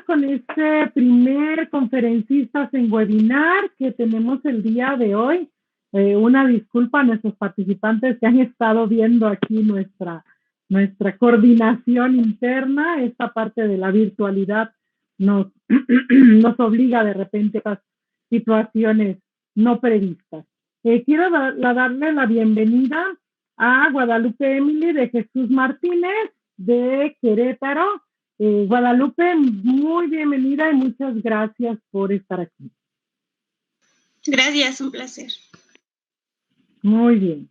Con este primer conferencistas en webinar que tenemos el día de hoy. Una disculpa a nuestros participantes que han estado viendo aquí nuestra coordinación interna. Esta parte de la virtualidad nos obliga de repente a situaciones no previstas. Quiero darle la bienvenida a Guadalupe Emily de Jesús Martínez de Querétaro. Guadalupe, muy bienvenida y muchas gracias por estar aquí. Gracias, un placer. Muy bien.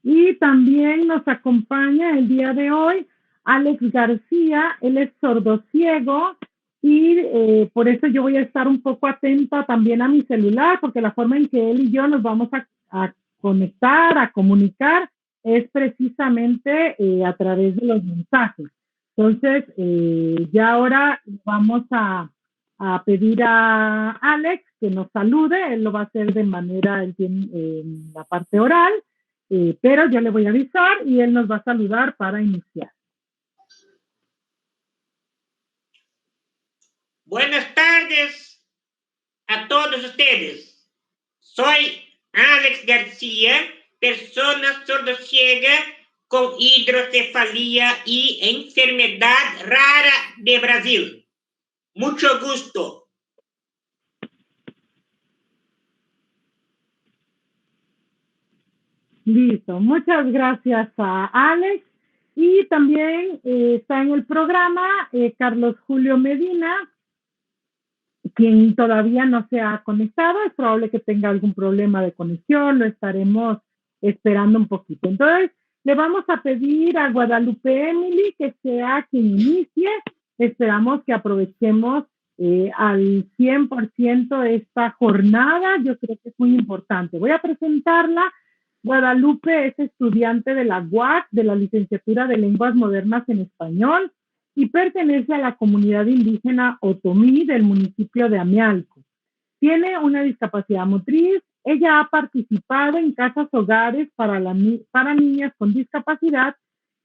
Y también nos acompaña el día de hoy Alex García. Él es sordociego y por eso yo voy a estar un poco atenta también a mi celular, porque la forma en que él y yo nos vamos a conectar, a comunicar, es precisamente a través de los mensajes. Entonces, ya ahora vamos a pedir a Alex que nos salude. Él lo va a hacer de manera en la parte oral, pero yo le voy a avisar y él nos va a saludar para iniciar. Buenas tardes a todos ustedes. Soy Alex García, persona sordociega con hidrocefalia y enfermedad rara de Brasil. Mucho gusto. Listo, muchas gracias a Alex. Y también está en el programa Carlos Julio Medina, quien todavía no se ha conectado. Es probable que tenga algún problema de conexión, lo estaremos esperando un poquito. Entonces, le vamos a pedir a Guadalupe Emily que sea quien inicie. Esperamos que aprovechemos al 100% esta jornada. Yo creo que es muy importante. Voy a presentarla. Guadalupe es estudiante de la UAC, de la Licenciatura de Lenguas Modernas en Español, y pertenece a la comunidad indígena Otomí del municipio de Amialco. Tiene una discapacidad motriz. Ella ha participado en casas hogares para niñas con discapacidad,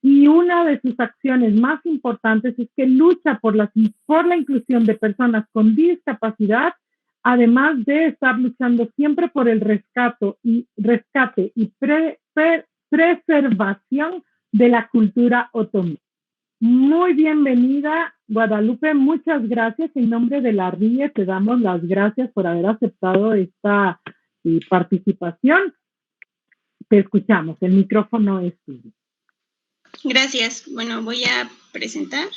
y una de sus acciones más importantes es que lucha por la inclusión de personas con discapacidad, además de estar luchando siempre por el rescate y preservación de la cultura otomí. Muy bienvenida, Guadalupe. Muchas gracias. En nombre de la RIE te damos las gracias por haber aceptado esta participación. Te escuchamos. El micrófono es tuyo. Gracias. Bueno, voy a presentar.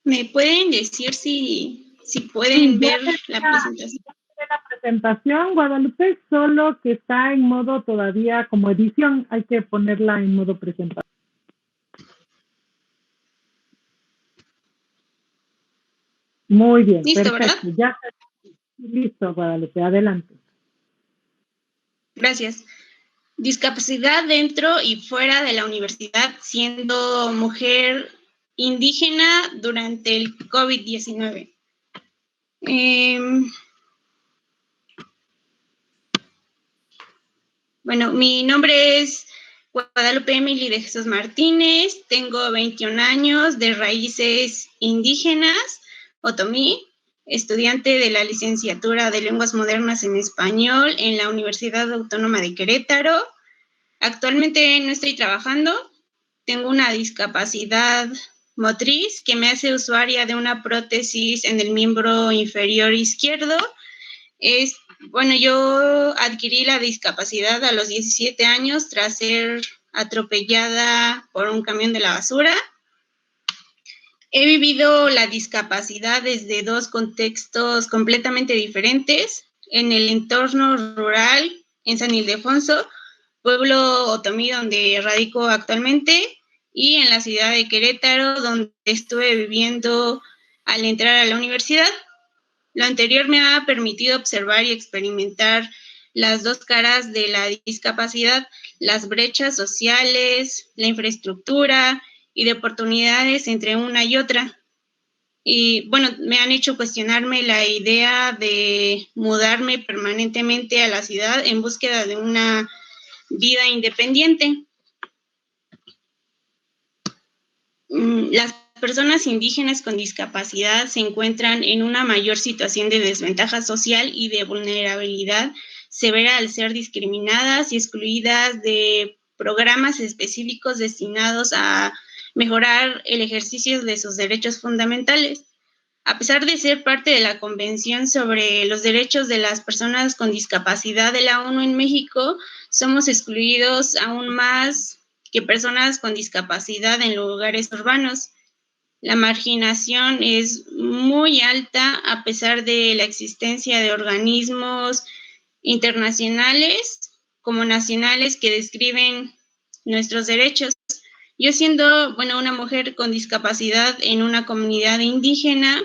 ¿Me pueden decir si pueden ver la presentación? La presentación, Guadalupe, solo que está en modo todavía como edición. Hay que ponerla en modo presentación. Muy bien, listo, perfecto. ¿verdad? Ya listo, Guadalupe, adelante. Gracias. Discapacidad dentro y fuera de la universidad, siendo mujer indígena durante el COVID-19. Bueno, mi nombre es Guadalupe Emily de Jesús Martínez, tengo 21 años, de raíces indígenas, otomí, estudiante de la licenciatura de Lenguas Modernas en Español en la Universidad Autónoma de Querétaro. Actualmente no estoy trabajando, tengo una discapacidad motriz que me hace usuaria de una prótesis en el miembro inferior izquierdo. Bueno, yo adquirí la discapacidad a los 17 años tras ser atropellada por un camión de la basura. He vivido la discapacidad desde dos contextos completamente diferentes. En el entorno rural, en San Ildefonso, pueblo otomí donde radico actualmente, y en la ciudad de Querétaro, donde estuve viviendo al entrar a la universidad. Lo anterior me ha permitido observar y experimentar las dos caras de la discapacidad, las brechas sociales, la infraestructura y de oportunidades entre una y otra. Y bueno, me han hecho cuestionarme la idea de mudarme permanentemente a la ciudad en búsqueda de una vida independiente. Las personas indígenas con discapacidad se encuentran en una mayor situación de desventaja social y de vulnerabilidad severa al ser discriminadas y excluidas de programas específicos destinados a mejorar el ejercicio de sus derechos fundamentales. A pesar de ser parte de la Convención sobre los Derechos de las Personas con Discapacidad de la ONU en México, somos excluidos aún más que personas con discapacidad en lugares urbanos. La marginación es muy alta a pesar de la existencia de organismos internacionales como nacionales que describen nuestros derechos. Yo siendo, una mujer con discapacidad en una comunidad indígena,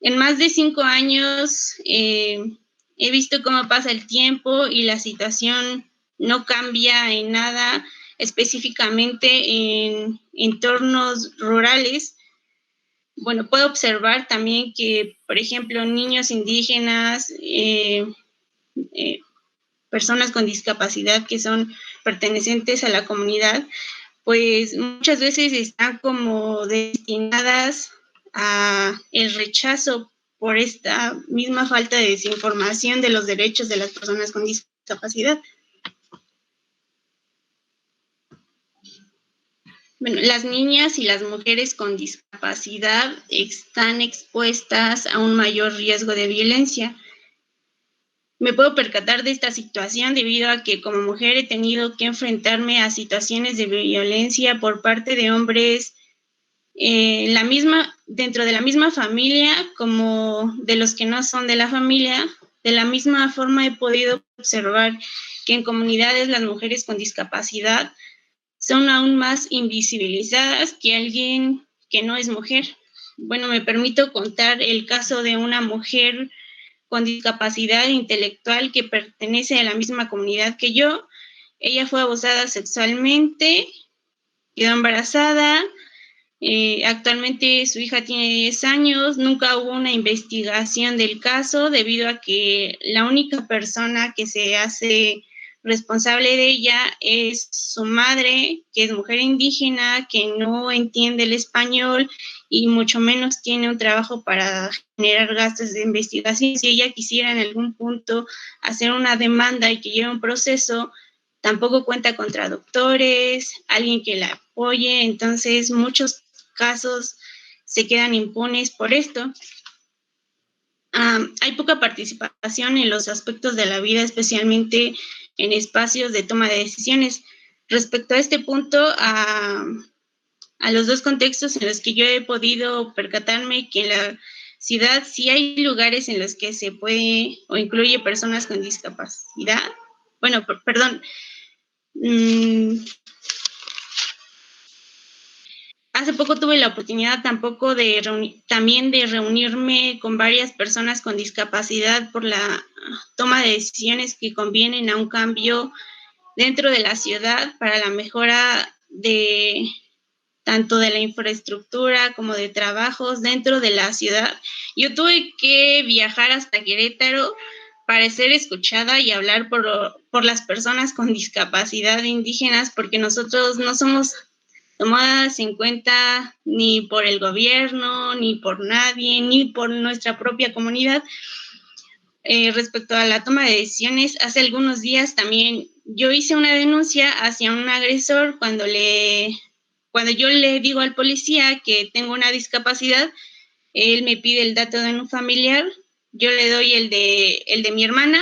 en más de 5 años he visto cómo pasa el tiempo y la situación no cambia en nada, específicamente en entornos rurales. Bueno, puedo observar también que, por ejemplo, niños indígenas, personas con discapacidad que son pertenecientes a la comunidad, pues muchas veces están como destinadas a el rechazo por esta misma falta de desinformación de los derechos de las personas con discapacidad. Bueno, las niñas y las mujeres con discapacidad están expuestas a un mayor riesgo de violencia. Me puedo percatar de esta situación debido a que como mujer he tenido que enfrentarme a situaciones de violencia por parte de hombres dentro de la misma familia como de los que no son de la familia. De la misma forma he podido observar que en comunidades las mujeres con discapacidad son aún más invisibilizadas que alguien que no es mujer. Bueno, me permito contar el caso de una mujer con discapacidad intelectual que pertenece a la misma comunidad que yo. Ella fue abusada sexualmente, quedó embarazada. Actualmente su hija tiene 10 años, nunca hubo una investigación del caso debido a que la única persona que se hace responsable de ella es su madre, que es mujer indígena, que no entiende el español y mucho menos tiene un trabajo para generar gastos de investigación. Si ella quisiera en algún punto hacer una demanda y que lleve un proceso, tampoco cuenta con traductores, alguien que la apoye, entonces muchos casos se quedan impunes por esto. Hay poca participación en los aspectos de la vida, especialmente en espacios de toma de decisiones. Respecto a este punto, a los dos contextos en los que yo he podido percatarme que en la ciudad sí hay lugares en los que se puede o incluye personas con discapacidad. Bueno, perdón. Hace poco tuve la oportunidad también de reunirme con varias personas con discapacidad por la toma de decisiones que convienen a un cambio dentro de la ciudad para la mejora de tanto de la infraestructura como de trabajos dentro de la ciudad. Yo tuve que viajar hasta Querétaro para ser escuchada y hablar por las personas con discapacidad indígenas, porque nosotros no somos tomadas en cuenta ni por el gobierno, ni por nadie, ni por nuestra propia comunidad. Respecto a la toma de decisiones, hace algunos días también yo hice una denuncia hacia un agresor cuando yo le digo al policía que tengo una discapacidad. Él me pide el dato de un familiar, yo le doy el de mi hermana.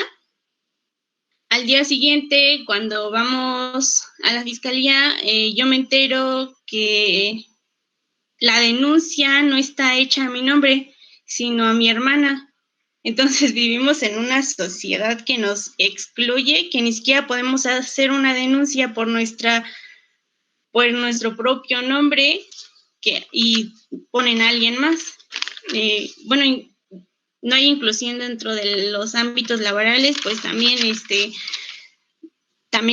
Al día siguiente, cuando vamos a la fiscalía, yo me entero que la denuncia no está hecha a mi nombre, sino a mi hermana. Entonces vivimos en una sociedad que nos excluye, que ni siquiera podemos hacer una denuncia por nuestro propio nombre y ponen a alguien más. No hay inclusión dentro de los ámbitos laborales, pues también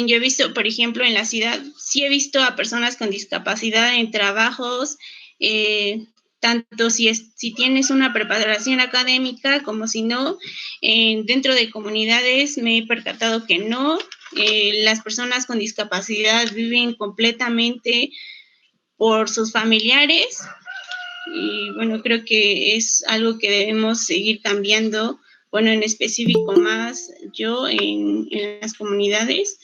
yo he visto, por ejemplo, en la ciudad, sí he visto a personas con discapacidad en trabajos tanto si tienes una preparación académica como si no. Dentro de comunidades me he percatado que no. Las personas con discapacidad viven completamente por sus familiares, y bueno, creo que es algo que debemos seguir cambiando, bueno, en específico más yo en las comunidades.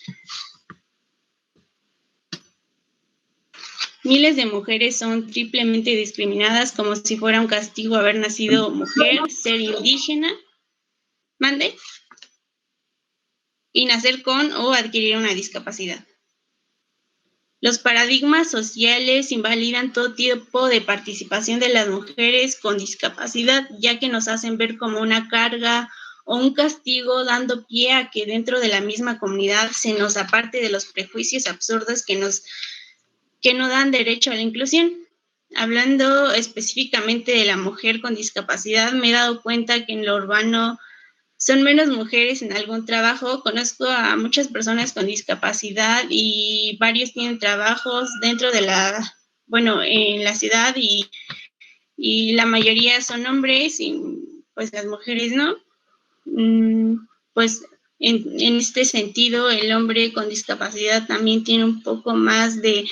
Miles de mujeres son triplemente discriminadas como si fuera un castigo haber nacido mujer, ser indígena, y nacer con o adquirir una discapacidad. Los paradigmas sociales invalidan todo tipo de participación de las mujeres con discapacidad, ya que nos hacen ver como una carga o un castigo, dando pie a que dentro de la misma comunidad se nos aparte de los prejuicios absurdos que no dan derecho a la inclusión. Hablando específicamente de la mujer con discapacidad, me he dado cuenta que en lo urbano son menos mujeres en algún trabajo. Conozco a muchas personas con discapacidad y varios tienen trabajos dentro de en la ciudad, y la mayoría son hombres y pues las mujeres no. Pues en este sentido, el hombre con discapacidad también tiene un poco más de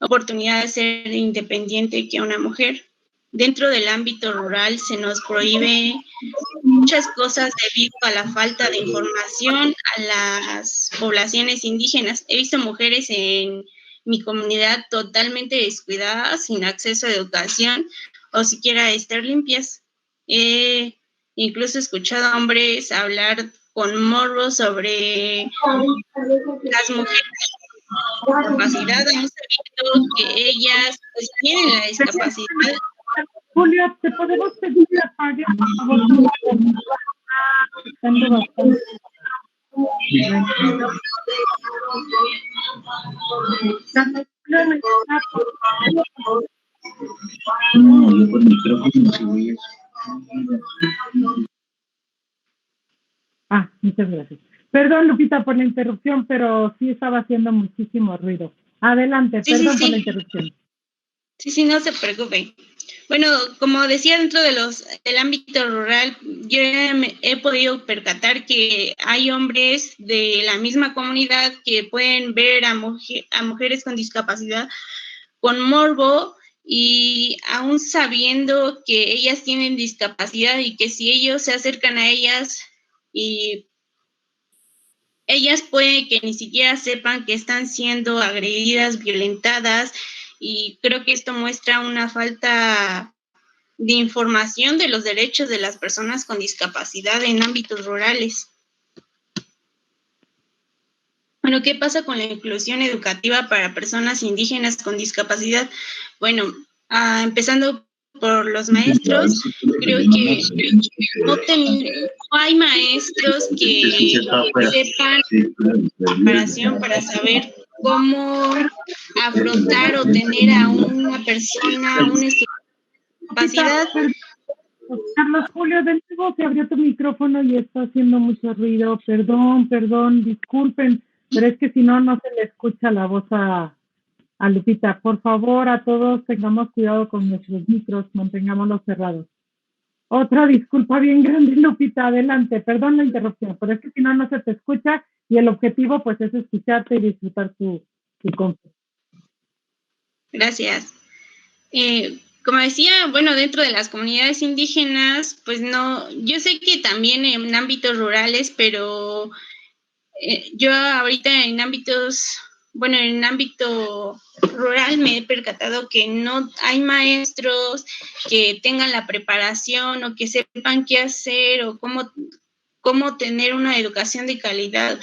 oportunidad de ser independiente que una mujer. Dentro del ámbito rural se nos prohíbe muchas cosas debido a la falta de información a las poblaciones indígenas. He visto mujeres en mi comunidad totalmente descuidadas, sin acceso a educación o siquiera a estar limpias. He incluso escuchado a hombres hablar con morbo sobre las mujeres con discapacidad, aún sabiendo que ellas pues, tienen la discapacidad. Julio, ¿te podemos pedir que apagues, por favor? Está bastante. No, yo por micrófono sí. Muchas gracias. Perdón, Lupita, por la interrupción, pero sí estaba haciendo muchísimo ruido. Adelante, perdón por la interrupción. Sí, no se preocupe. Bueno, como decía, dentro del ámbito rural, yo he podido percatar que hay hombres de la misma comunidad que pueden ver a mujeres con discapacidad con morbo, y aún sabiendo que ellas tienen discapacidad y que si ellos se acercan a ellas, y ellas pueden que ni siquiera sepan que están siendo agredidas, violentadas, y creo que esto muestra una falta de información de los derechos de las personas con discapacidad en ámbitos rurales. Bueno, ¿qué pasa con la inclusión educativa para personas indígenas con discapacidad? Bueno, empezando por los maestros, creo que no hay maestros que sepan preparación para saber cómo afrontar o tener a una persona, una discapacidad. Carlos Julio, de nuevo se abrió tu micrófono y está haciendo mucho ruido. Perdón, disculpen, pero es que si no, no se le escucha la voz a Lupita. Por favor, a todos tengamos cuidado con nuestros micros, mantengámoslos cerrados. Otra disculpa bien grande, Lupita, adelante. Perdón la interrupción, pero es que si no, no se te escucha y el objetivo pues es escucharte y disfrutar tu conferencia. Gracias. Como decía, bueno, dentro de las comunidades indígenas, pues no, yo sé que también en ámbitos rurales, pero yo ahorita en ámbito rural me he percatado que no hay maestros que tengan la preparación o que sepan qué hacer o cómo tener una educación de calidad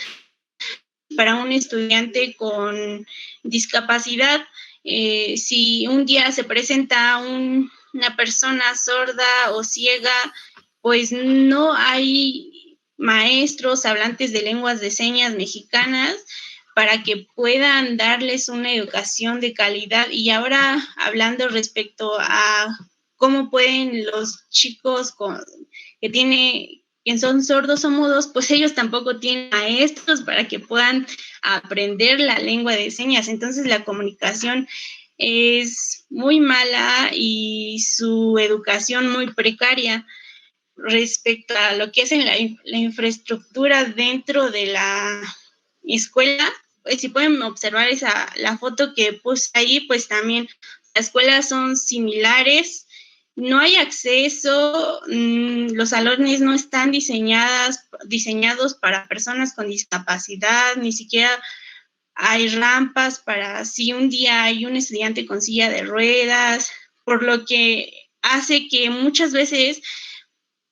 para un estudiante con discapacidad. Si un día se presenta una persona sorda o ciega, pues no hay maestros hablantes de lenguas de señas mexicanas para que puedan darles una educación de calidad. Y ahora hablando respecto a cómo pueden los chicos que son sordos o mudos, pues ellos tampoco tienen maestros para que puedan aprender la lengua de señas. Entonces la comunicación es muy mala y su educación muy precaria respecto a lo que es en la infraestructura dentro de la escuela. Pues si pueden observar la foto que puse ahí, pues también las escuelas son similares. No hay acceso, los salones no están diseñados para personas con discapacidad, ni siquiera hay rampas para si un día hay un estudiante con silla de ruedas, por lo que hace que muchas veces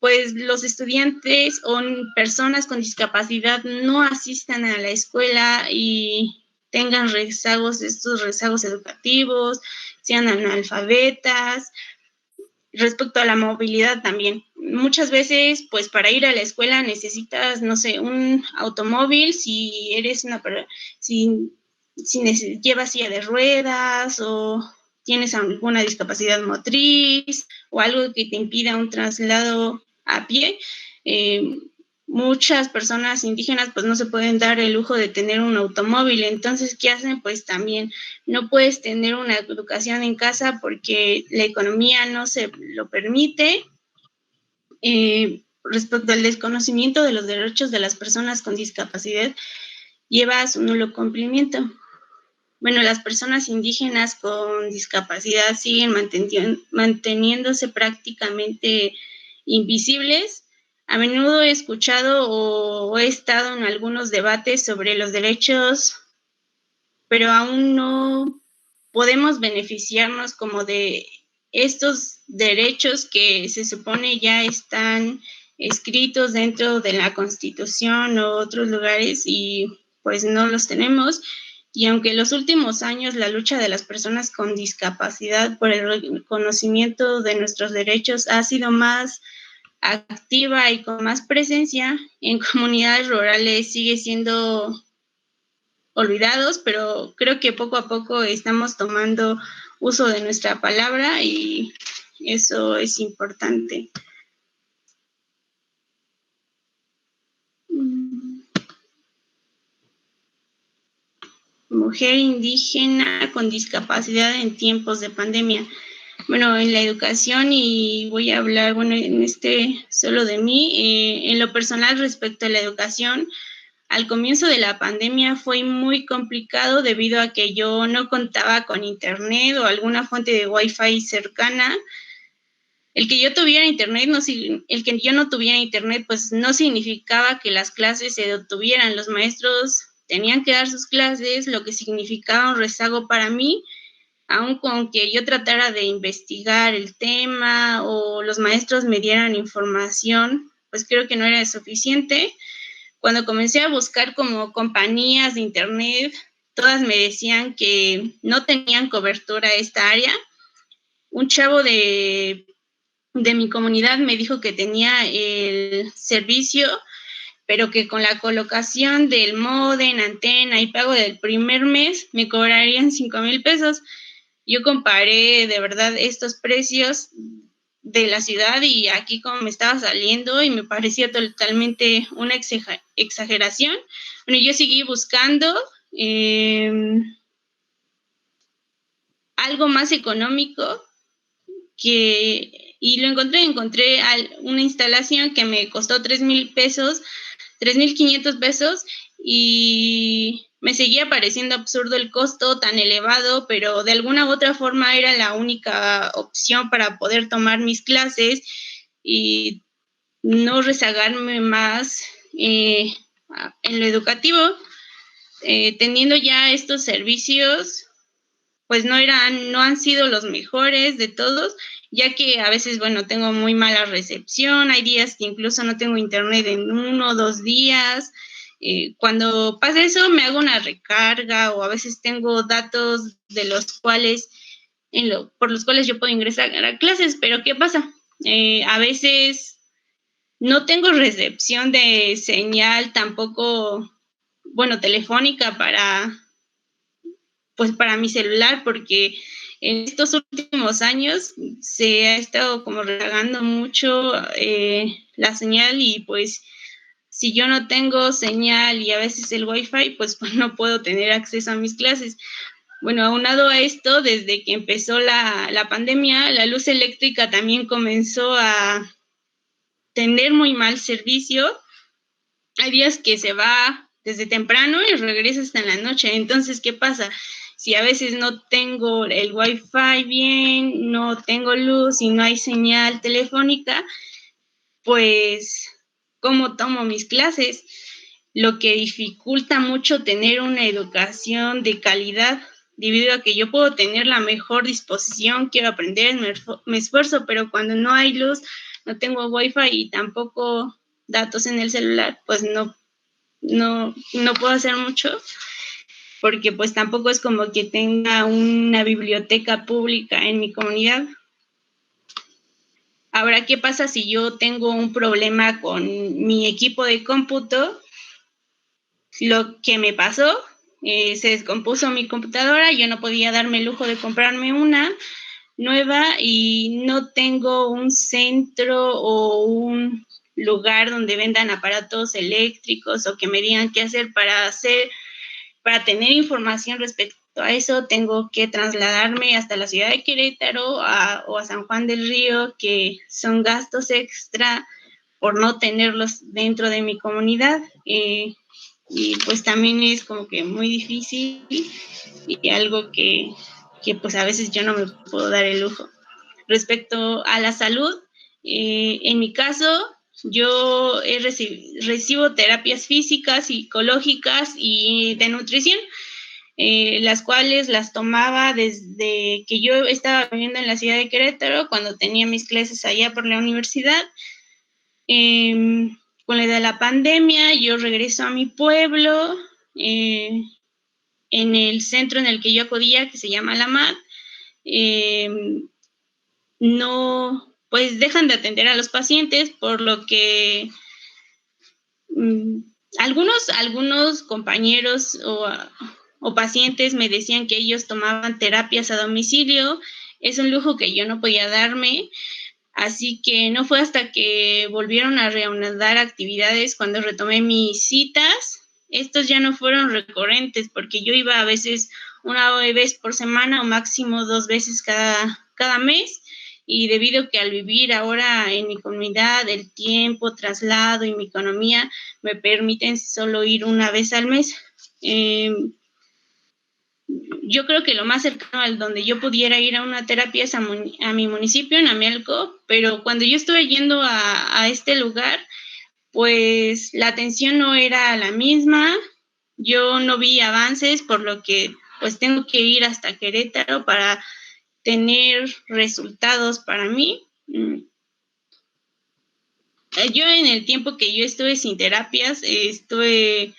pues los estudiantes o personas con discapacidad no asistan a la escuela y tengan estos rezagos educativos, sean analfabetas. Respecto a la movilidad también, muchas veces, pues para ir a la escuela necesitas, no sé, un automóvil si eres si llevas silla de ruedas o tienes alguna discapacidad motriz o algo que te impida un traslado a pie. Muchas personas indígenas pues no se pueden dar el lujo de tener un automóvil, entonces ¿qué hacen? Pues también no puedes tener una educación en casa porque la economía no se lo permite. Respecto al desconocimiento de los derechos de las personas con discapacidad, lleva a su nulo cumplimiento. Bueno, las personas indígenas con discapacidad siguen manteniéndose prácticamente invisibles. A menudo he escuchado o he estado en algunos debates sobre los derechos, pero aún no podemos beneficiarnos como de estos derechos que se supone ya están escritos dentro de la Constitución o otros lugares y pues no los tenemos. Y aunque en los últimos años la lucha de las personas con discapacidad por el reconocimiento de nuestros derechos ha sido más activa y con más presencia, en comunidades rurales sigue siendo olvidados, pero creo que poco a poco estamos tomando uso de nuestra palabra y eso es importante. Mujer indígena con discapacidad en tiempos de pandemia. Bueno, en la educación, y voy a hablar, bueno, solo de mí, en lo personal respecto a la educación, al comienzo de la pandemia fue muy complicado debido a que yo no contaba con internet o alguna fuente de Wi-Fi cercana. El que yo tuviera internet, el que yo no tuviera internet, pues no significaba que las clases se detuvieran. Los maestros tenían que dar sus clases, lo que significaba un rezago para mí, aun con que yo tratara de investigar el tema o los maestros me dieran información, pues creo que no era suficiente. Cuando comencé a buscar como compañías de internet, todas me decían que no tenían cobertura esta área. Un chavo de mi comunidad me dijo que tenía el servicio, pero que con la colocación del módem, antena y pago del primer mes me cobrarían 5,000 pesos. Yo comparé de verdad estos precios de la ciudad y aquí como me estaba saliendo y me parecía totalmente una exageración. Bueno, yo seguí buscando algo más económico y lo encontré una instalación que me costó 3,000 pesos, 3,500 pesos, y me seguía pareciendo absurdo el costo tan elevado, pero de alguna u otra forma era la única opción para poder tomar mis clases y no rezagarme más en lo educativo. Teniendo ya estos servicios, pues no han sido los mejores de todos, ya que a veces, bueno, tengo muy mala recepción, hay días que incluso no tengo internet en 1 o 2 días. Cuando pasa eso me hago una recarga o a veces tengo datos de los cuales, por los cuales yo puedo ingresar a clases, pero ¿qué pasa? A veces no tengo recepción de señal tampoco, bueno, telefónica para mi celular, porque en estos últimos años se ha estado como rezagando mucho la señal y pues si yo no tengo señal y a veces el Wi-Fi, pues no puedo tener acceso a mis clases. bueno, aunado a esto, desde que empezó la pandemia, la luz eléctrica también comenzó a tener muy mal servicio. Hay días que se va desde temprano y regresa hasta en la noche. Entonces, ¿qué pasa? Si a veces no tengo el Wi-Fi bien, no tengo luz y no hay señal telefónica, pues, ¿cómo tomo mis clases? Lo que dificulta mucho tener una educación de calidad, debido a que yo puedo tener la mejor disposición, quiero aprender, me esfuerzo, pero cuando no hay luz, no tengo Wi-Fi y tampoco datos en el celular, pues no puedo hacer mucho, porque pues tampoco es como que tenga una biblioteca pública en mi comunidad. Ahora, ¿qué pasa si yo tengo un problema con mi equipo de cómputo? Lo que me pasó, se descompuso mi computadora, yo no podía darme el lujo de comprarme una nueva y no tengo un centro o un lugar donde vendan aparatos eléctricos o que me digan qué hacer para tener información respecto a eso. Tengo que trasladarme hasta la ciudad de Querétaro o a San Juan del Río, que son gastos extra por no tenerlos dentro de mi comunidad. Y pues también es como que muy difícil y algo que pues a veces yo no me puedo dar el lujo. Respecto a la salud, en mi caso, yo recibo terapias físicas, psicológicas y de nutrición, las cuales las tomaba desde que yo estaba viviendo en la ciudad de Querétaro, cuando tenía mis clases allá por la universidad. Con la de la pandemia, yo regreso a mi pueblo, en el centro en el que yo acudía, que se llama La MAD. No, pues dejan de atender a los pacientes, por lo que algunos compañeros o pacientes me decían que ellos tomaban terapias a domicilio. Es un lujo que yo no podía darme. Así que no fue hasta que volvieron a reanudar actividades cuando retomé mis citas. Estos ya no fueron recurrentes, porque yo iba a veces una vez por semana o máximo 2 veces cada mes. Y debido a que al vivir ahora en mi comunidad, el tiempo, traslado y mi economía me permiten solo ir una vez al mes. Yo creo que lo más cercano al donde yo pudiera ir a una terapia es a mi municipio, en Amelco, pero cuando yo estuve yendo a este lugar, pues la atención no era la misma, yo no vi avances, por lo que pues tengo que ir hasta Querétaro para tener resultados para mí. Yo en el tiempo que yo estuve sin terapias, estuve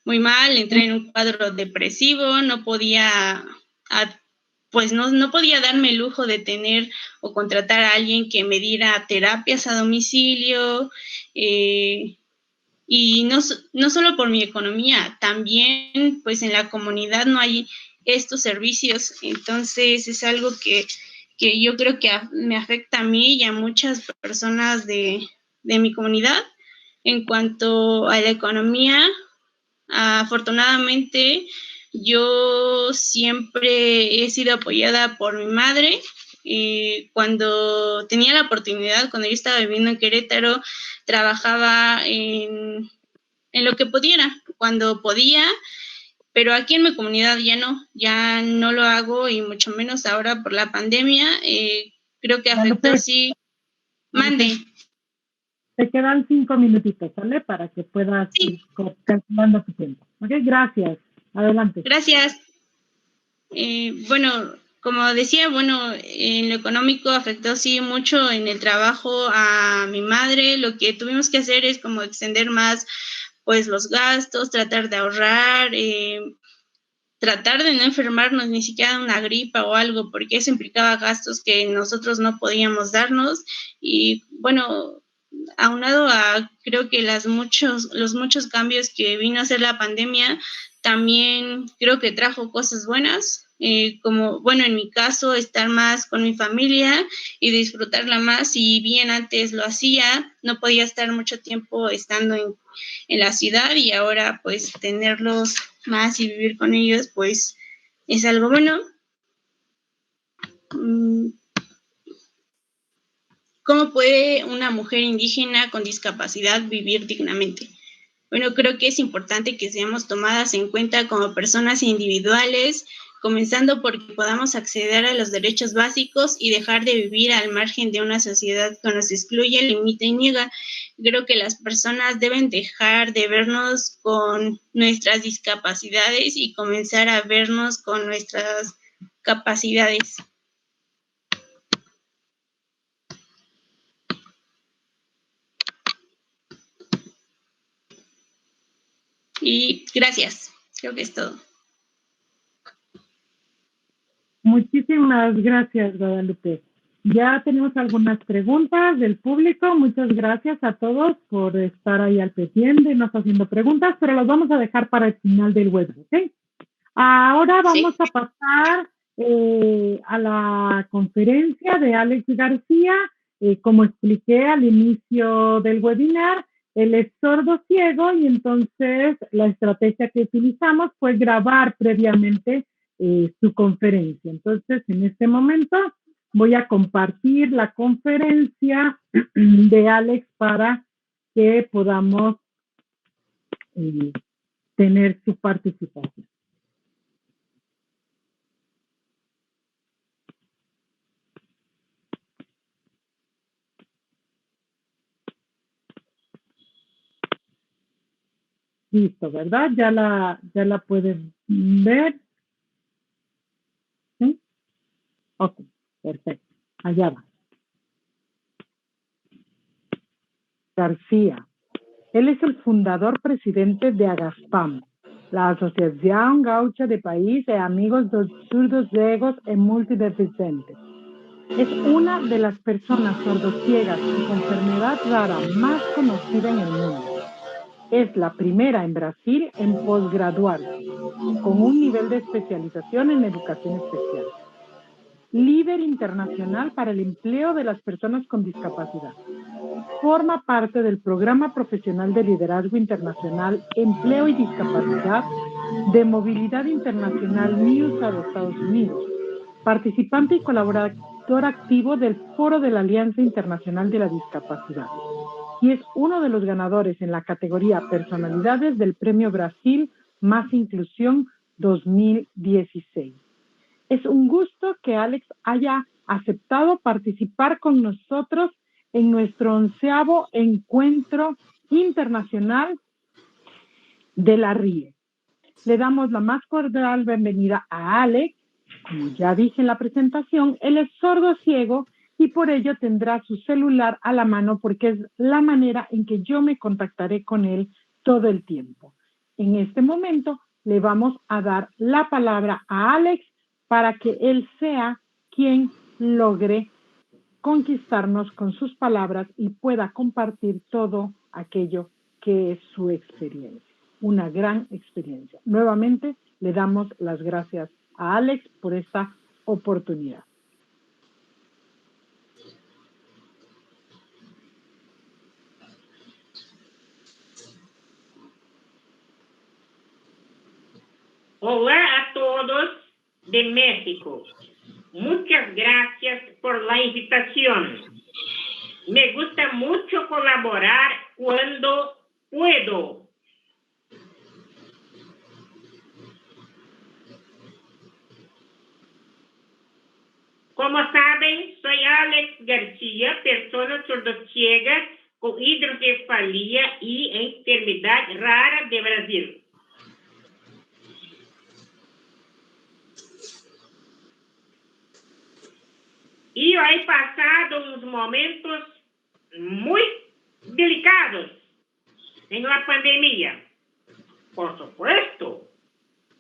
muy mal, entré en un cuadro depresivo, no podía darme el lujo de tener o contratar a alguien que me diera terapias a domicilio, y no solo por mi economía, también pues en la comunidad no hay estos servicios. Entonces es algo que yo creo que me afecta a mí y a muchas personas de mi comunidad. En cuanto a la economía, afortunadamente yo siempre he sido apoyada por mi madre. Cuando tenía la oportunidad, cuando yo estaba viviendo en Querétaro, trabajaba en lo que pudiera, cuando podía, pero aquí en mi comunidad ya no lo hago, y mucho menos ahora por la pandemia. Creo que afectó, sí. Mande. Te quedan 5 minutitos, ¿vale? Para que puedas ir calculando tu tiempo. Ok, gracias. Adelante. Gracias. Bueno, como decía, en lo económico afectó sí mucho en el trabajo a mi madre. Lo que tuvimos que hacer es como extender más pues los gastos, tratar de ahorrar, tratar de no enfermarnos ni siquiera de una gripa o algo, porque eso implicaba gastos que nosotros no podíamos darnos. Y bueno, aunado a creo que los muchos cambios que vino a hacer la pandemia, también creo que trajo cosas buenas, como, en mi caso, estar más con mi familia y disfrutarla más. Si bien antes lo hacía, no podía estar mucho tiempo estando en la ciudad, y ahora pues tenerlos más y vivir con ellos, pues es algo bueno. ¿Cómo puede una mujer indígena con discapacidad vivir dignamente? Bueno, creo que es importante que seamos tomadas en cuenta como personas individuales, comenzando porque podamos acceder a los derechos básicos y dejar de vivir al margen de una sociedad que nos excluye, limita y niega. Creo que las personas deben dejar de vernos con nuestras discapacidades y comenzar a vernos con nuestras capacidades. Y gracias, creo que es todo. Muchísimas gracias, Guadalupe. Ya tenemos algunas preguntas del público. Muchas gracias a todos por estar ahí al pendiente y nos haciendo preguntas, pero las vamos a dejar para el final del web, ¿ok? Ahora vamos a pasar a la conferencia de Alex García. Como expliqué al inicio del webinar, él es sordo ciego y entonces la estrategia que utilizamos fue grabar previamente su conferencia. Entonces, en este momento voy a compartir la conferencia de Alex para que podamos tener su participación. Listo, ¿verdad? Ya la pueden ver. ¿Sí? Ok, perfecto. Allá va. García. Él es el fundador presidente de AGASPAM, la Asociación Gaucha de País de Amigos dos Surdos Ciegos e Multideficientes. Es una de las personas sordociegas y con enfermedad rara más conocida en el mundo. Es la primera en Brasil en posgraduarse, con un nivel de especialización en educación especial. Líder internacional para el empleo de las personas con discapacidad. Forma parte del Programa Profesional de Liderazgo Internacional, Empleo y Discapacidad de Movilidad Internacional MIUSA de Estados Unidos. Participante y colaborador activo del Foro de la Alianza Internacional de la Discapacidad. Y es uno de los ganadores en la categoría Personalidades del Premio Brasil Más Inclusión 2016. Es un gusto que Alex haya aceptado participar con nosotros en nuestro 11º encuentro internacional de la RIE. Le damos la más cordial bienvenida a Alex. Como ya dije en la presentación, él es sordo ciego y por ello tendrá su celular a la mano porque es la manera en que yo me contactaré con él todo el tiempo. En este momento le vamos a dar la palabra a Alex para que él sea quien logre conquistarnos con sus palabras y pueda compartir todo aquello que es su experiencia. Una gran experiencia. Nuevamente le damos las gracias a Alex por esta oportunidad. Hola a todos de México. Muchas gracias por la invitación. Me gusta mucho colaborar cuando puedo. Como saben, soy Alex García, persona sordociega con hidrocefalia y enfermedad rara de Brasil. Y yo he pasado unos momentos muy delicados en la pandemia. Por supuesto,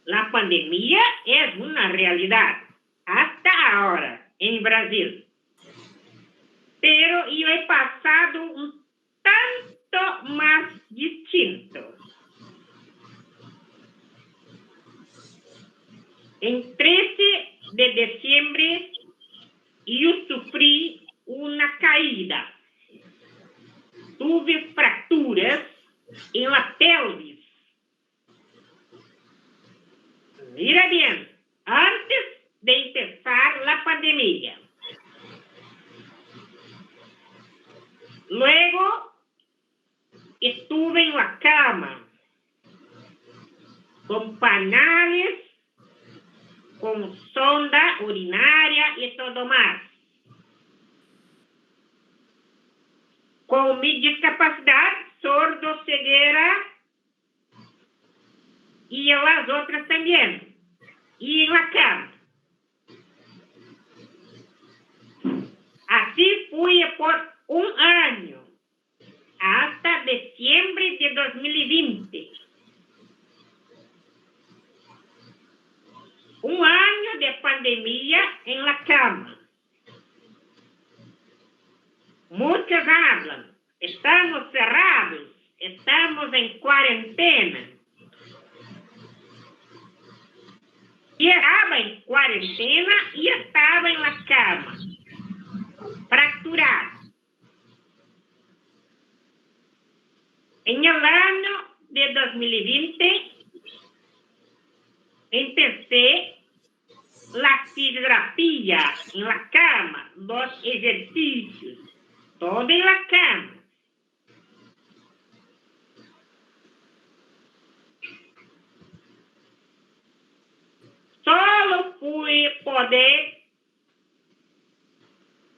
la pandemia es una realidad hasta ahora en Brasil. Pero yo he pasado un tanto más distinto. En 13 de diciembre yo sufrí una caída. Tuve fracturas en la pelvis. Mira bien, ella. Luego estuve en la cama, con pañales, con sonda urinaria y todo más. Con mi discapacidad, sordo, ceguera, y las otras también, y en la cama. Así fui por un año, hasta diciembre de 2020. Un año de pandemia en la cama. Muchos hablan, estamos cerrados, estamos en cuarentena. Y estaba en cuarentena y estaba en la cama, fracturado. En el año de 2020, empecé la fisioterapia en la cama, los ejercicios, todo en la cama. Solo pude poder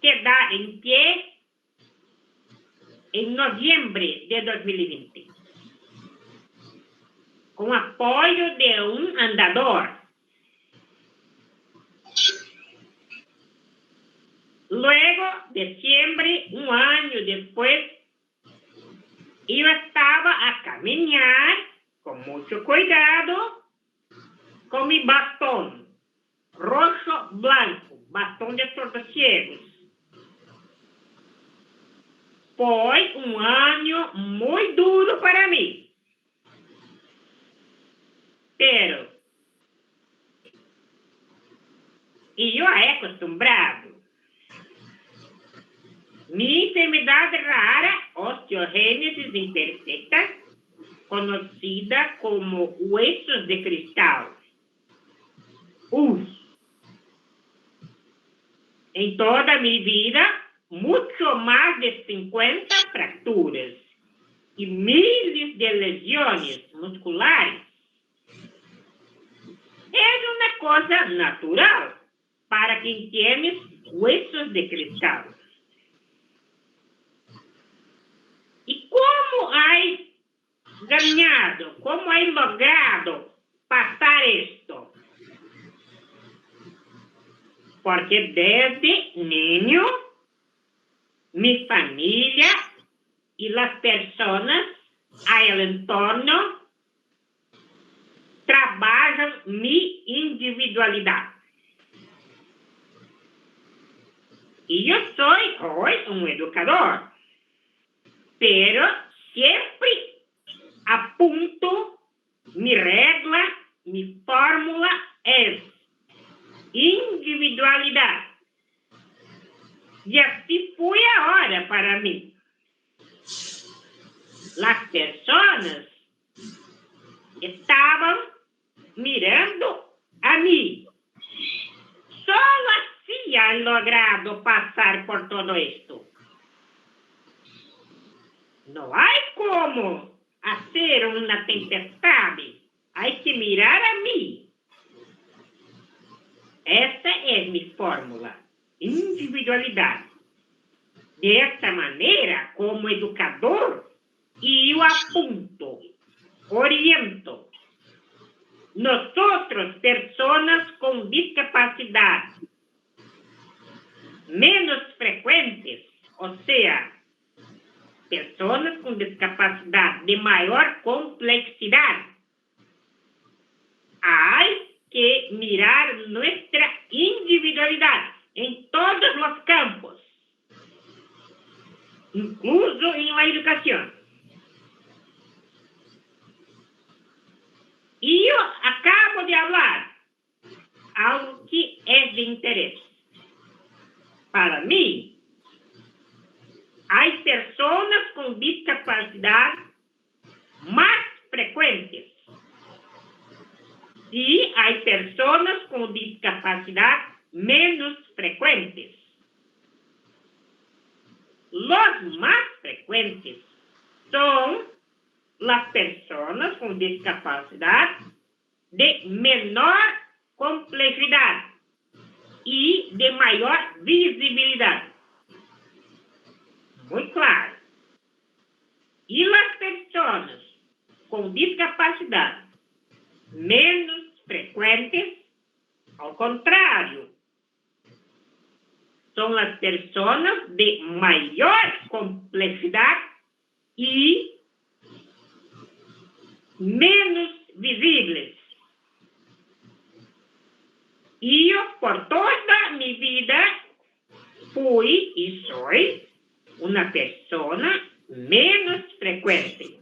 quedar en pie en noviembre de 2020, con apoyo de un andador. Luego, diciembre, un año después, yo estaba a caminar con mucho cuidado con mi bastón rojo blanco, bastón de sordos-ciegos. Foi un año muy duro para mí. Pero, y yo he acostumbrado. Mi enfermedad rara, osteogénesis imperfecta, conocida como huesos de cristal. En toda mi vida, mucho más de 50 fracturas y miles de lesiones musculares. Es una cosa natural para quien tiene huesos de cristal. ¿Y cómo hay ganado, cómo hay logrado pasar esto? Porque desde niño, mi familia y las personas al entorno trabajan mi individualidad. Y yo soy hoy un educador, pero siempre apunto mi regla, mi fórmula es individualidad. Y así fue ahora para mí. Las personas estaban mirando a mí. Solo así han logrado pasar por todo esto. No hay como hacer una tempestad. Hay que mirar a mí. Esta es mi fórmula. Individualidad. De esta manera, como educador, yo apunto, oriento. Nosotros, personas con discapacidad menos frecuentes, o sea, personas con discapacidad de mayor complejidad, hay que mirar nuestra individualidad en todos los campos, incluso en la educación. Y yo acabo de hablar algo que es de interés. Para mí, hay personas con discapacidad más frecuentes y hay personas con discapacidad menos frecuentes. con discapacidad de menor complejidad y de mayor visibilidad. Muy claro. Y las personas con discapacidad menos frecuentes, al contrario, son las personas de mayor complejidad y menos visibles. Y yo por toda mi vida fui y soy una persona menos frecuente.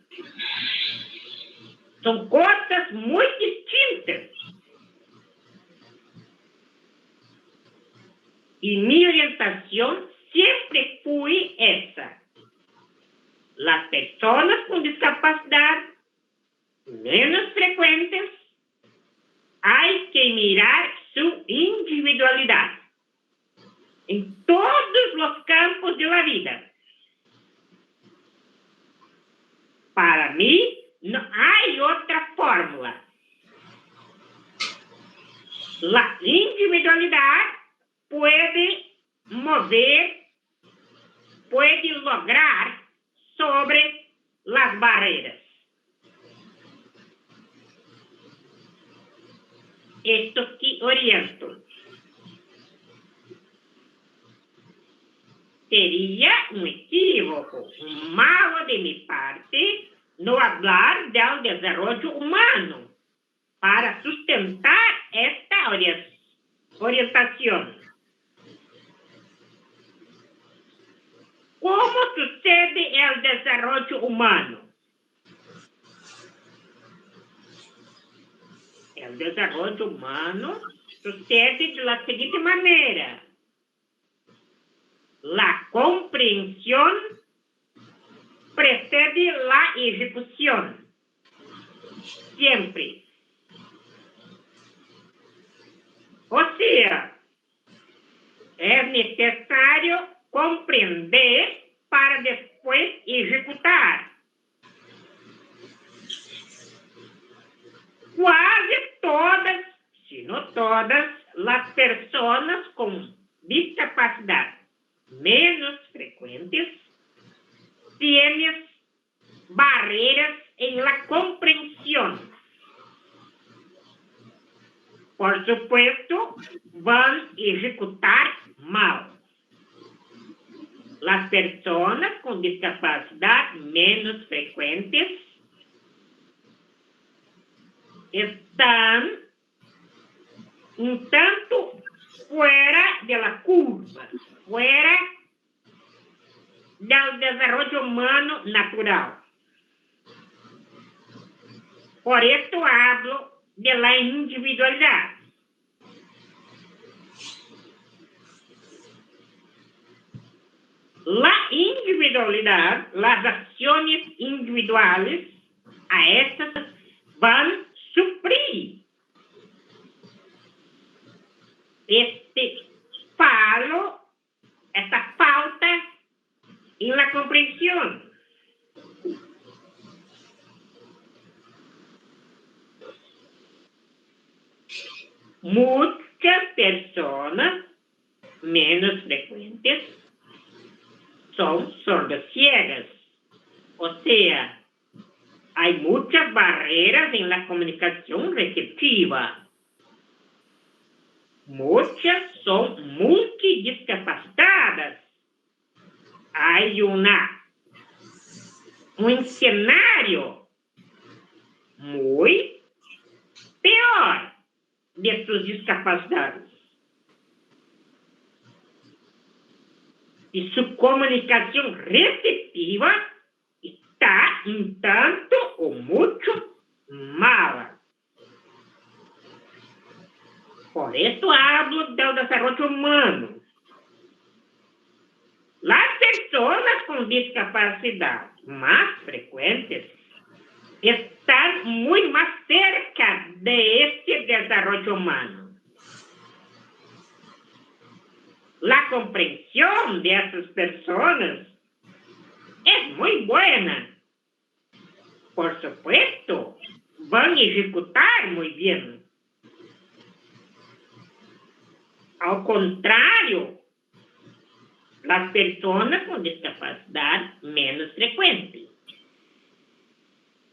Son cosas muy distintas. Y mi orientación siempre fue esa. Las personas con discapacidad menos frecuentes, hay que mirar su individualidad en todos los campos de la vida. Para mí, no hay otra fórmula. La individualidad puede mover, puede lograr sobre las barreras. Esto que oriento. Sería un equívoco, un malo de mi parte, no hablar del desarrollo humano para sustentar esta orientación. ¿Cómo sucede el desarrollo humano? El desarrollo humano sucede de la siguiente manera. La comprensión precede la ejecución. Siempre. O sea, es necesario comprender para después ejecutar. Quase todas, si no todas, las personas con discapacidad menos frecuentes tienen barreras en la comprensión. Por supuesto, van a ejecutar mal. Las personas con discapacidad menos frecuentes están un tanto fuera de la curva, fuera del desarrollo humano natural. Por esto hablo de la individualidad. La individualidad, las acciones individuales, a estas van a suplir esta falta en la comprensión. Muchas personas menos frecuentes son sordociegas, o sea, hay muchas barreras en la comunicación receptiva. Muchas son multidiscapacitadas. Hay un escenario muy peor de sus discapacidades. Y su comunicación receptiva está un tanto o mucho mala. Por eso hablo del desarrollo humano. Las personas con discapacidad más frecuentes están muy más cerca de este desarrollo humano. La comprensión de esas personas es muy buena. por supuesto, van a ejecutar muy bien. Al contrario, las personas con discapacidad menos frecuente.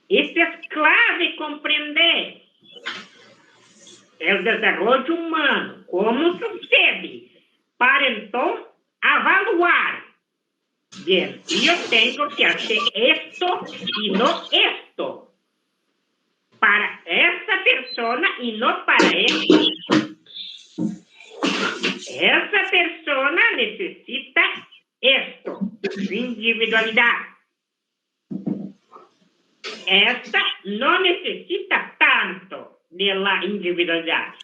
Esto es clave comprender el desarrollo humano, como sucede, para entonces evaluar. Bien, yo tengo que hacer esto y no esto. Para esa persona y no para esto. Esa persona necesita esto, individualidad. Esta no necesita tanto de la individualidad.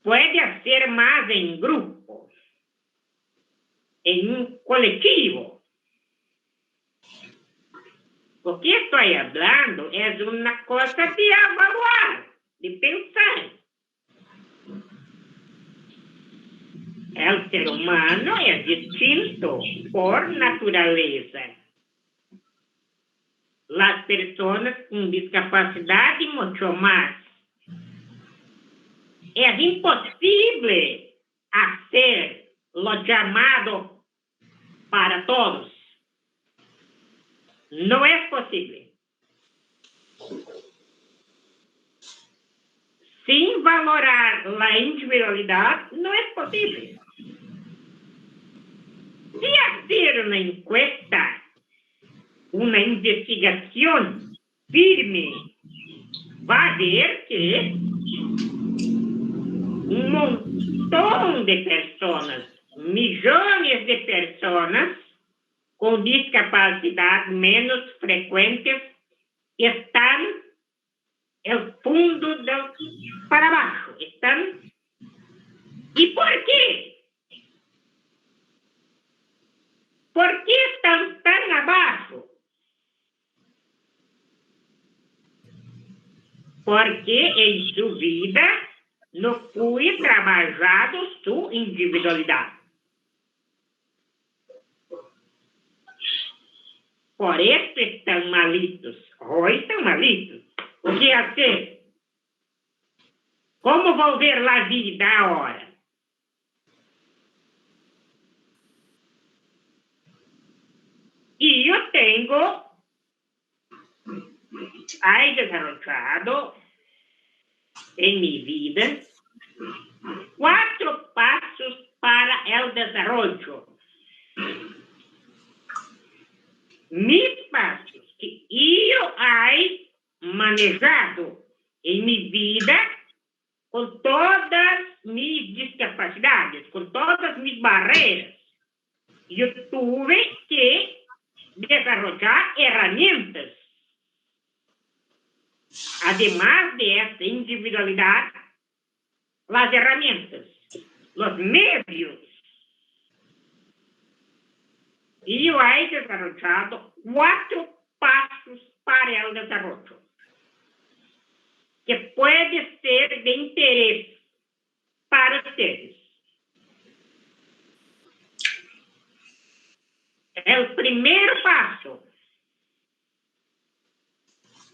Puede hacer más en grupo, en un colectivo. Lo que estoy hablando es una cosa de evaluar, de pensar. El ser humano es distinto por naturaleza. Las personas con discapacidad y mucho más. Es imposible hacer lo llamado para todos. No es posible. Sin valorar la individualidad, no es posible. Si hacer una encuesta, una investigación firme, va a ver que un montón de personas, millones de personas con discapacidad menos frecuentes están el fondo para abajo. Están. ¿Y por qué? ¿Por qué están tan abajo? Porque en su vida no fue trabajado su individualidad. Por eso están malitos. Hoy están malitos. O que hacer? Como volver la vida ahora? Y yo tengo desarrollado en mi vida 4 pasos para el desarrollo. Mis pasos que yo he manejado en mi vida con todas mis discapacidades, con todas mis barreras. Yo tuve que desarrollar herramientas. Además de esta individualidad, las herramientas, los medios. Y yo he desarrollado 4 pasos para el desarrollo, que puede ser de interés para ustedes. El primer paso,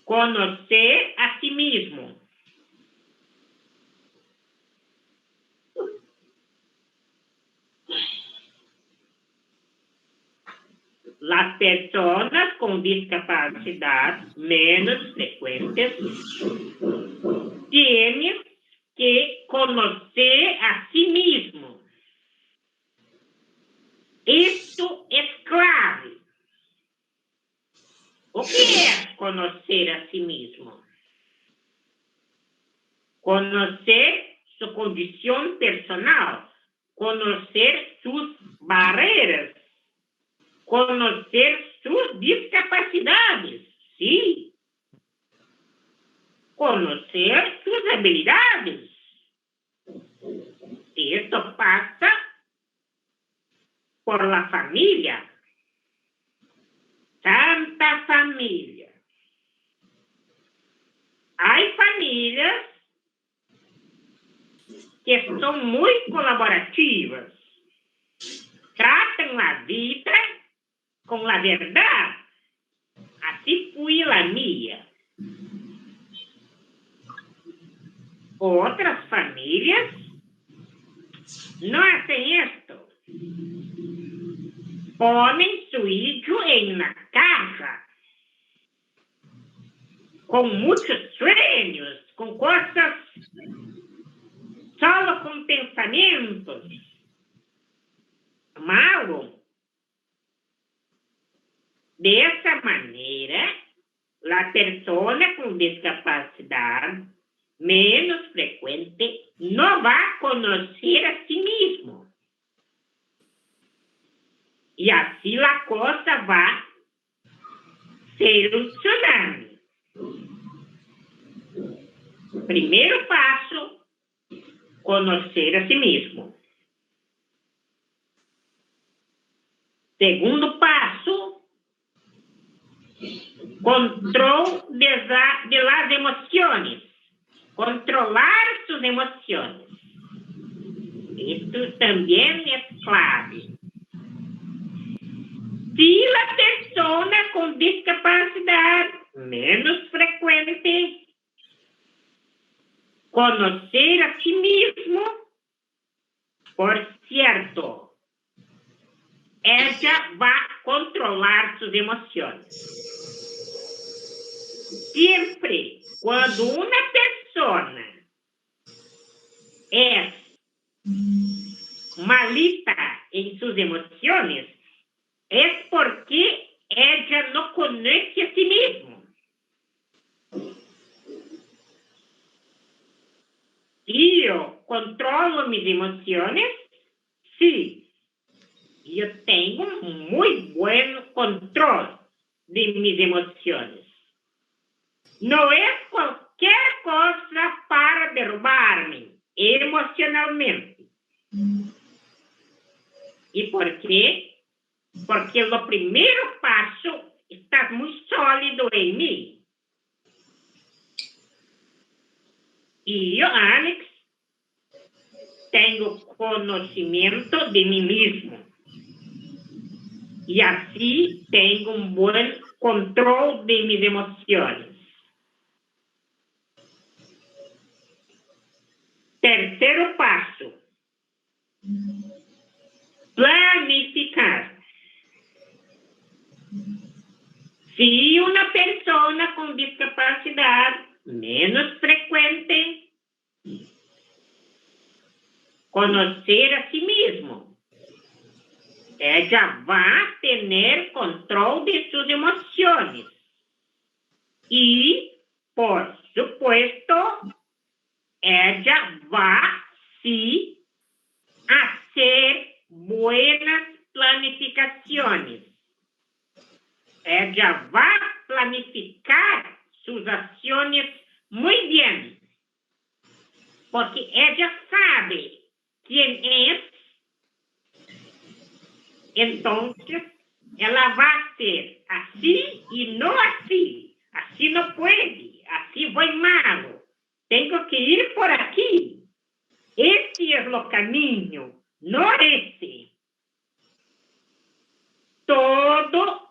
conocer a sí mismo. Las personas con discapacidad menos frecuentes tienen que conocer a sí mismo. Esto es clave. O que é conocer a sí mismo? Conocer su condición personal, conocer sus barreras, conocer sus discapacidades, sí. Conocer sus habilidades. Esto pasa por la familia. Santa Familia. Hay familias que son muy colaborativas. Tratan la vida con la verdad. así fue la mía. Otras familias no hacen esto. Ponen su hijo en la caja, con muchos sueños, con cosas, solo con pensamientos. Malo. De esa manera, la persona con discapacidad menos frecuente no va a conocer a sí mismo. Y así la cosa va a ser un tsunami. Primeiro passo, conocer a si mismo. Segundo passo, control de las emociones. Controlar sus emociones. Esto también es clave. Si la persona con discapacidad menos frecuente conocer a sí mismo, por cierto, ella va a controlar sus emociones. Siempre cuando una persona es malita en sus emociones, es porque ella no conoce a sí mismo. ¿Y yo controlo mis emociones? Sí. Yo tengo un muy buen control de mis emociones. No es cualquier cosa para derrubarme emocionalmente. ¿Y por qué? Porque el primer paso está muy sólido en mí. Y yo, Alex, tengo conocimiento de mí mismo. Y así tengo un buen control de mis emociones. Tercero paso. Planificar. Si una persona con discapacidad menos frecuente conocer a sí mismo, ella va a tener control de sus emociones. Y, por supuesto, ella va sí a hacer buenas planificaciones. Ella va a planificar sus acciones muy bien, porque ella sabe quién es, entonces ella va a hacer así y no así. Así no puede, así voy malo. Tengo que ir por aquí. Este es el camino, no ese. Todo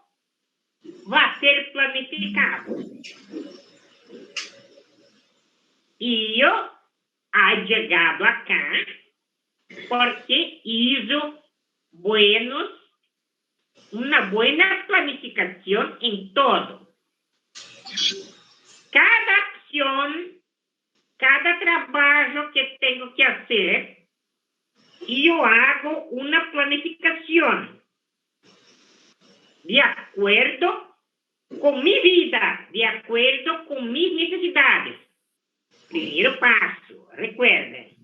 va a ser planificado. Y yo he llegado acá porque hizo una buena planificación en todo. Cada acción, cada trabajo que tengo que hacer, yo hago una planificación de acuerdo con mi vida, de acuerdo con mis necesidades. Primeiro passo, recuerden.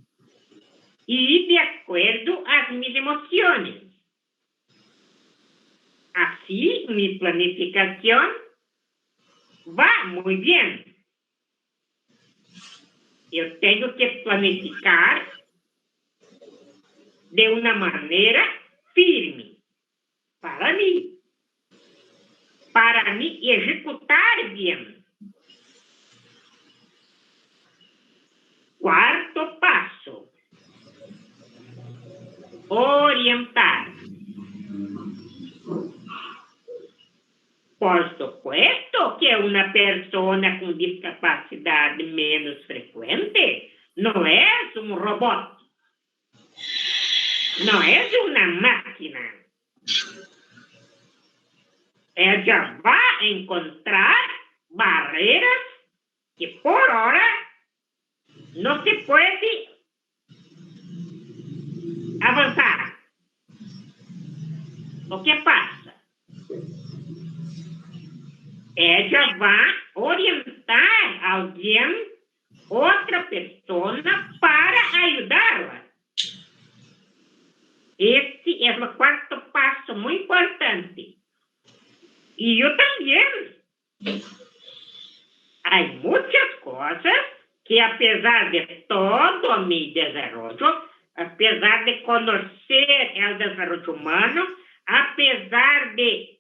Y de acuerdo a mis emociones. Así, mi planificación va muy bien. Yo tengo que planificar de una manera firme para mí ejecutar bien. Cuarto paso, orientar. Por supuesto que una persona con discapacidad menos frecuente no es un robot, no es una máquina. Ella va a encontrar barreras que por ahora no se puede avanzar. O que pasa? Ella va a orientar a alguien, otra persona, para ayudarla. Este es el cuarto paso muy importante. Y yo también. Hay muchas cosas que, a pesar de todo mi desarrollo, a pesar de conocer el desarrollo humano, a pesar de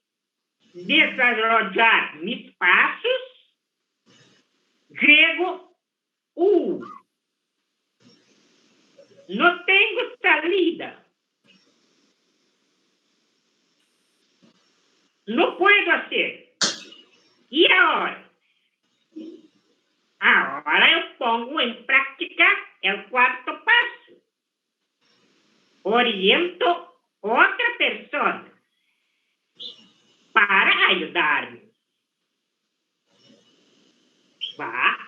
desarrollar mis pasos, llego, no tengo salida. No puedo hacer. ¿Y ahora? Ahora eu pongo en práctica el cuarto paso. Oriento otra persona para ayudarme. Va a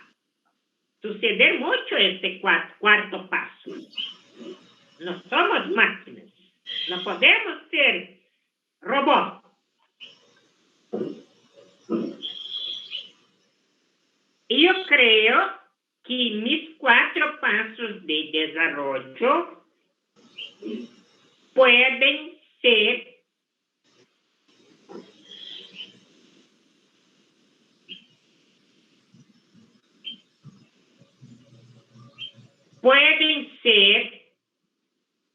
suceder mucho este cuarto paso. No somos máquinas. No podemos ser robots. Yo creo que mis 4 pasos de desarrollo pueden ser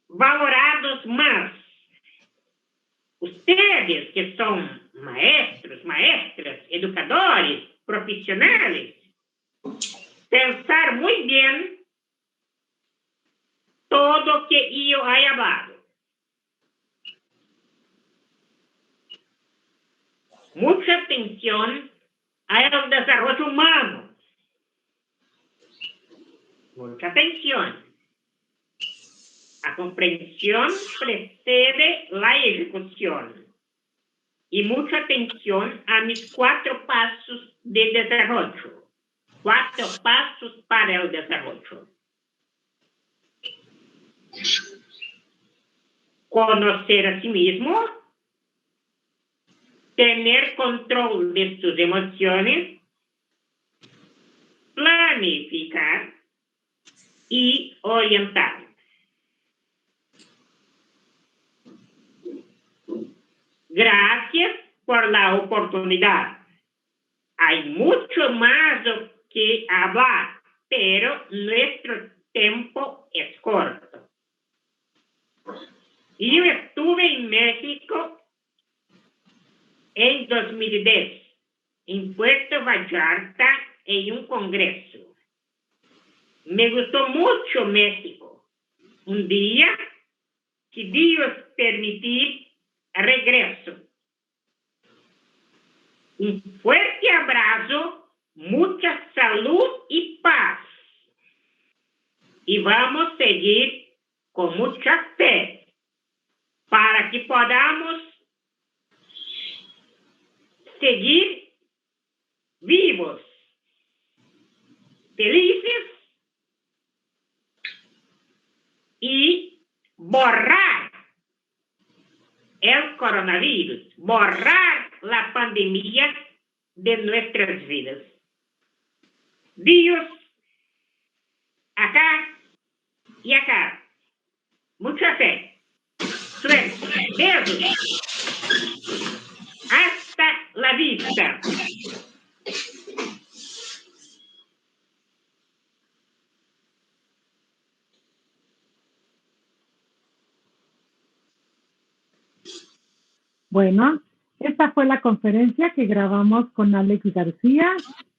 valorados más. Ustedes que son maestros, maestras, educadores, profesionales, pensar muy bien todo que yo he hablado. Mucha atención al desarrollo humano. Mucha atención. La comprensión precede la ejecución. Y mucha atención a mis 4 pasos de desarrollo. 4 pasos para el desarrollo. Conocer a sí mismo. Tener control de sus emociones. Planificar y orientar. Gracias por la oportunidad. Hay mucho más que hablar, pero nuestro tiempo es corto. Yo estuve en México en 2010, en Puerto Vallarta, en un congreso. Me gustó mucho México. Un día, si Dios permitir, regreso. Un fuerte abrazo, mucha salud y paz. Y vamos a seguir con mucha fe para que podamos seguir vivos, felices y borrar el coronavirus, borrar la pandemia de nuestras vidas. Dios, acá y acá. Mucha fe. Suerte. Besos. Hasta la vista. Bueno, esta fue la conferencia que grabamos con Alex García.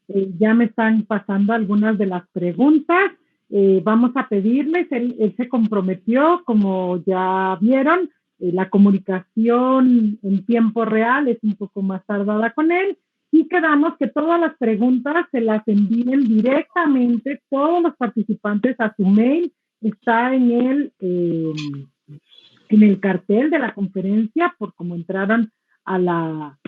Ya me están pasando algunas de las preguntas. Vamos a pedirles, él se comprometió, como ya vieron, la comunicación en tiempo real es un poco más tardada con él, y quedamos que todas las preguntas se las envíen directamente todos los participantes a su mail. Está en el cartel de la conferencia, por cómo entraron a la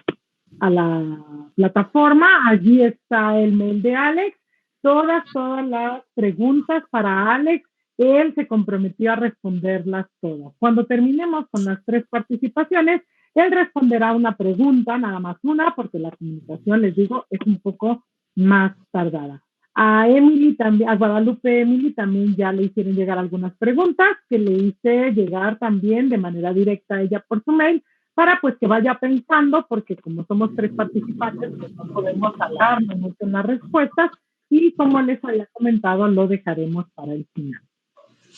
plataforma. Allí está el mail de Alex. Todas las preguntas para Alex, él se comprometió a responderlas todas. Cuando terminemos con las 3 participaciones, él responderá una pregunta, nada más una, porque la comunicación, les digo, es un poco más tardada. A Emily también, a Guadalupe Emily también ya le hicieron llegar algunas preguntas que le hice llegar también de manera directa a ella por su mail, para pues que vaya pensando, porque como somos 3 participantes, pues no podemos alarmarnos mucho en las respuestas, y como les había comentado, lo dejaremos para el final.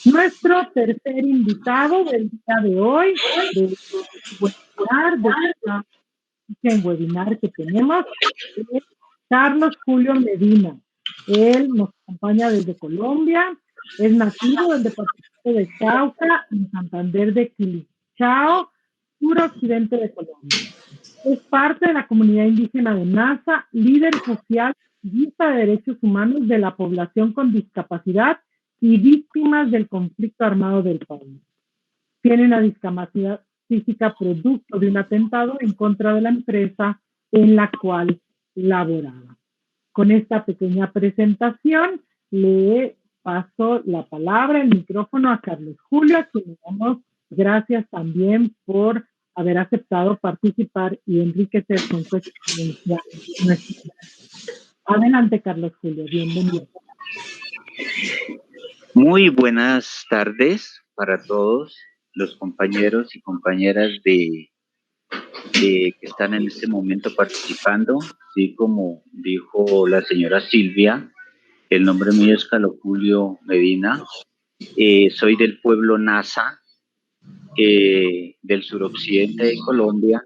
Nuestro tercer invitado del día de hoy, del webinar que tenemos, es Carlos Julio Medina. Él nos acompaña desde Colombia, es nativo del departamento de Cauca, en Santander de Quilichao, suroccidente de Colombia. Es parte de la comunidad indígena de Nasa, líder social y activista de derechos humanos de la población con discapacidad y víctimas del conflicto armado del país. Tiene una discapacidad física producto de un atentado en contra de la empresa en la cual laboraba. Con esta pequeña presentación le paso la palabra, el micrófono a Carlos Julio, a quien le damos gracias también por haber aceptado participar y enriquecer con su experiencia. Adelante, Carlos Julio, bienvenido. Muy buenas tardes para todos los compañeros y compañeras que están en este momento participando. Sí, como dijo la señora Silvia, el nombre mío es Carlos Julio Medina. Soy del pueblo Nasa, del suroccidente de Colombia,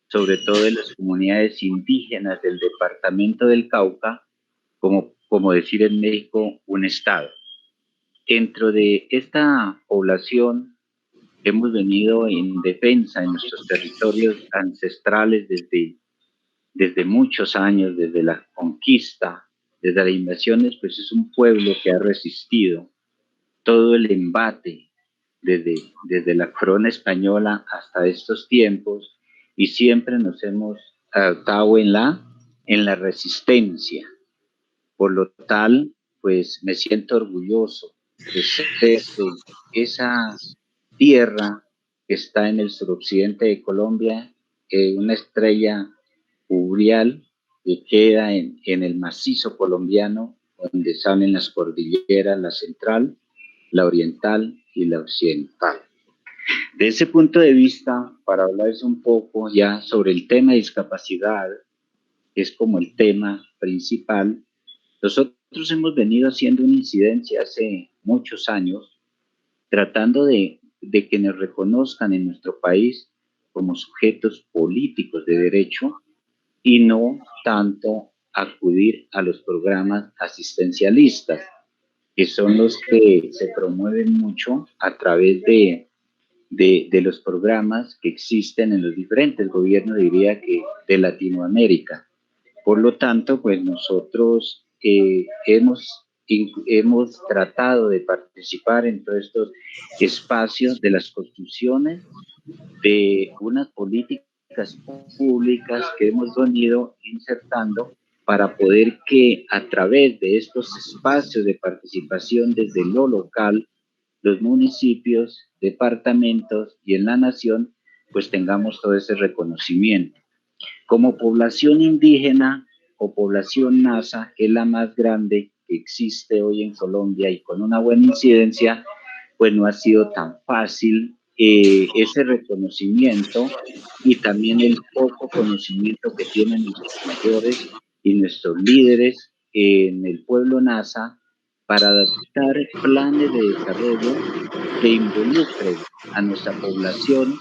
sobre todo de las comunidades indígenas del departamento del Cauca, como decir en México, un estado. Dentro de esta población hemos venido en defensa de nuestros territorios ancestrales desde muchos años, desde la conquista, desde las invasiones, pues es un pueblo que ha resistido todo el embate desde la corona española hasta estos tiempos, y siempre nos hemos adaptado en la resistencia. Por lo tal, pues me siento orgulloso de ser de esa tierra que está en el suroccidente de Colombia, una estrella boreal que queda en el macizo colombiano, donde salen las cordilleras, la central, la oriental y la occidental. De ese punto de vista, para hablarles un poco ya sobre el tema de discapacidad, que es como el tema principal, nosotros hemos venido haciendo una incidencia hace muchos años, tratando de que nos reconozcan en nuestro país como sujetos políticos de derecho y no tanto acudir a los programas asistencialistas, que son los que se promueven mucho a través de los programas que existen en los diferentes gobiernos, diría que de Latinoamérica. Por lo tanto, pues nosotros hemos tratado de participar en todos estos espacios de las construcciones de unas políticas públicas que hemos venido insertando para poder que a través de estos espacios de participación desde lo local, los municipios, departamentos y en la nación, pues tengamos todo ese reconocimiento. Como población indígena o población Nasa, que es la más grande que existe hoy en Colombia y con una buena incidencia, pues no ha sido tan fácil ese reconocimiento y también el poco conocimiento que tienen nuestros mayores y nuestros líderes en el pueblo Nasa para adaptar planes de desarrollo que involucren a nuestra población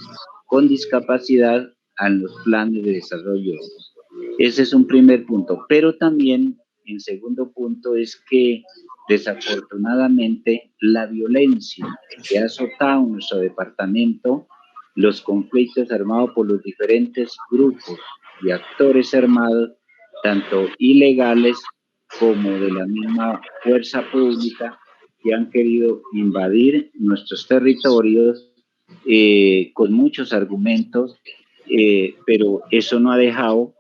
con discapacidad a los planes de desarrollo. Ese es un primer punto, pero también en segundo punto es que desafortunadamente la violencia que ha azotado nuestro departamento los conflictos armados por los diferentes grupos y actores armados, tanto ilegales como de la misma fuerza pública, que han querido invadir nuestros territorios con muchos argumentos, pero eso no ha dejado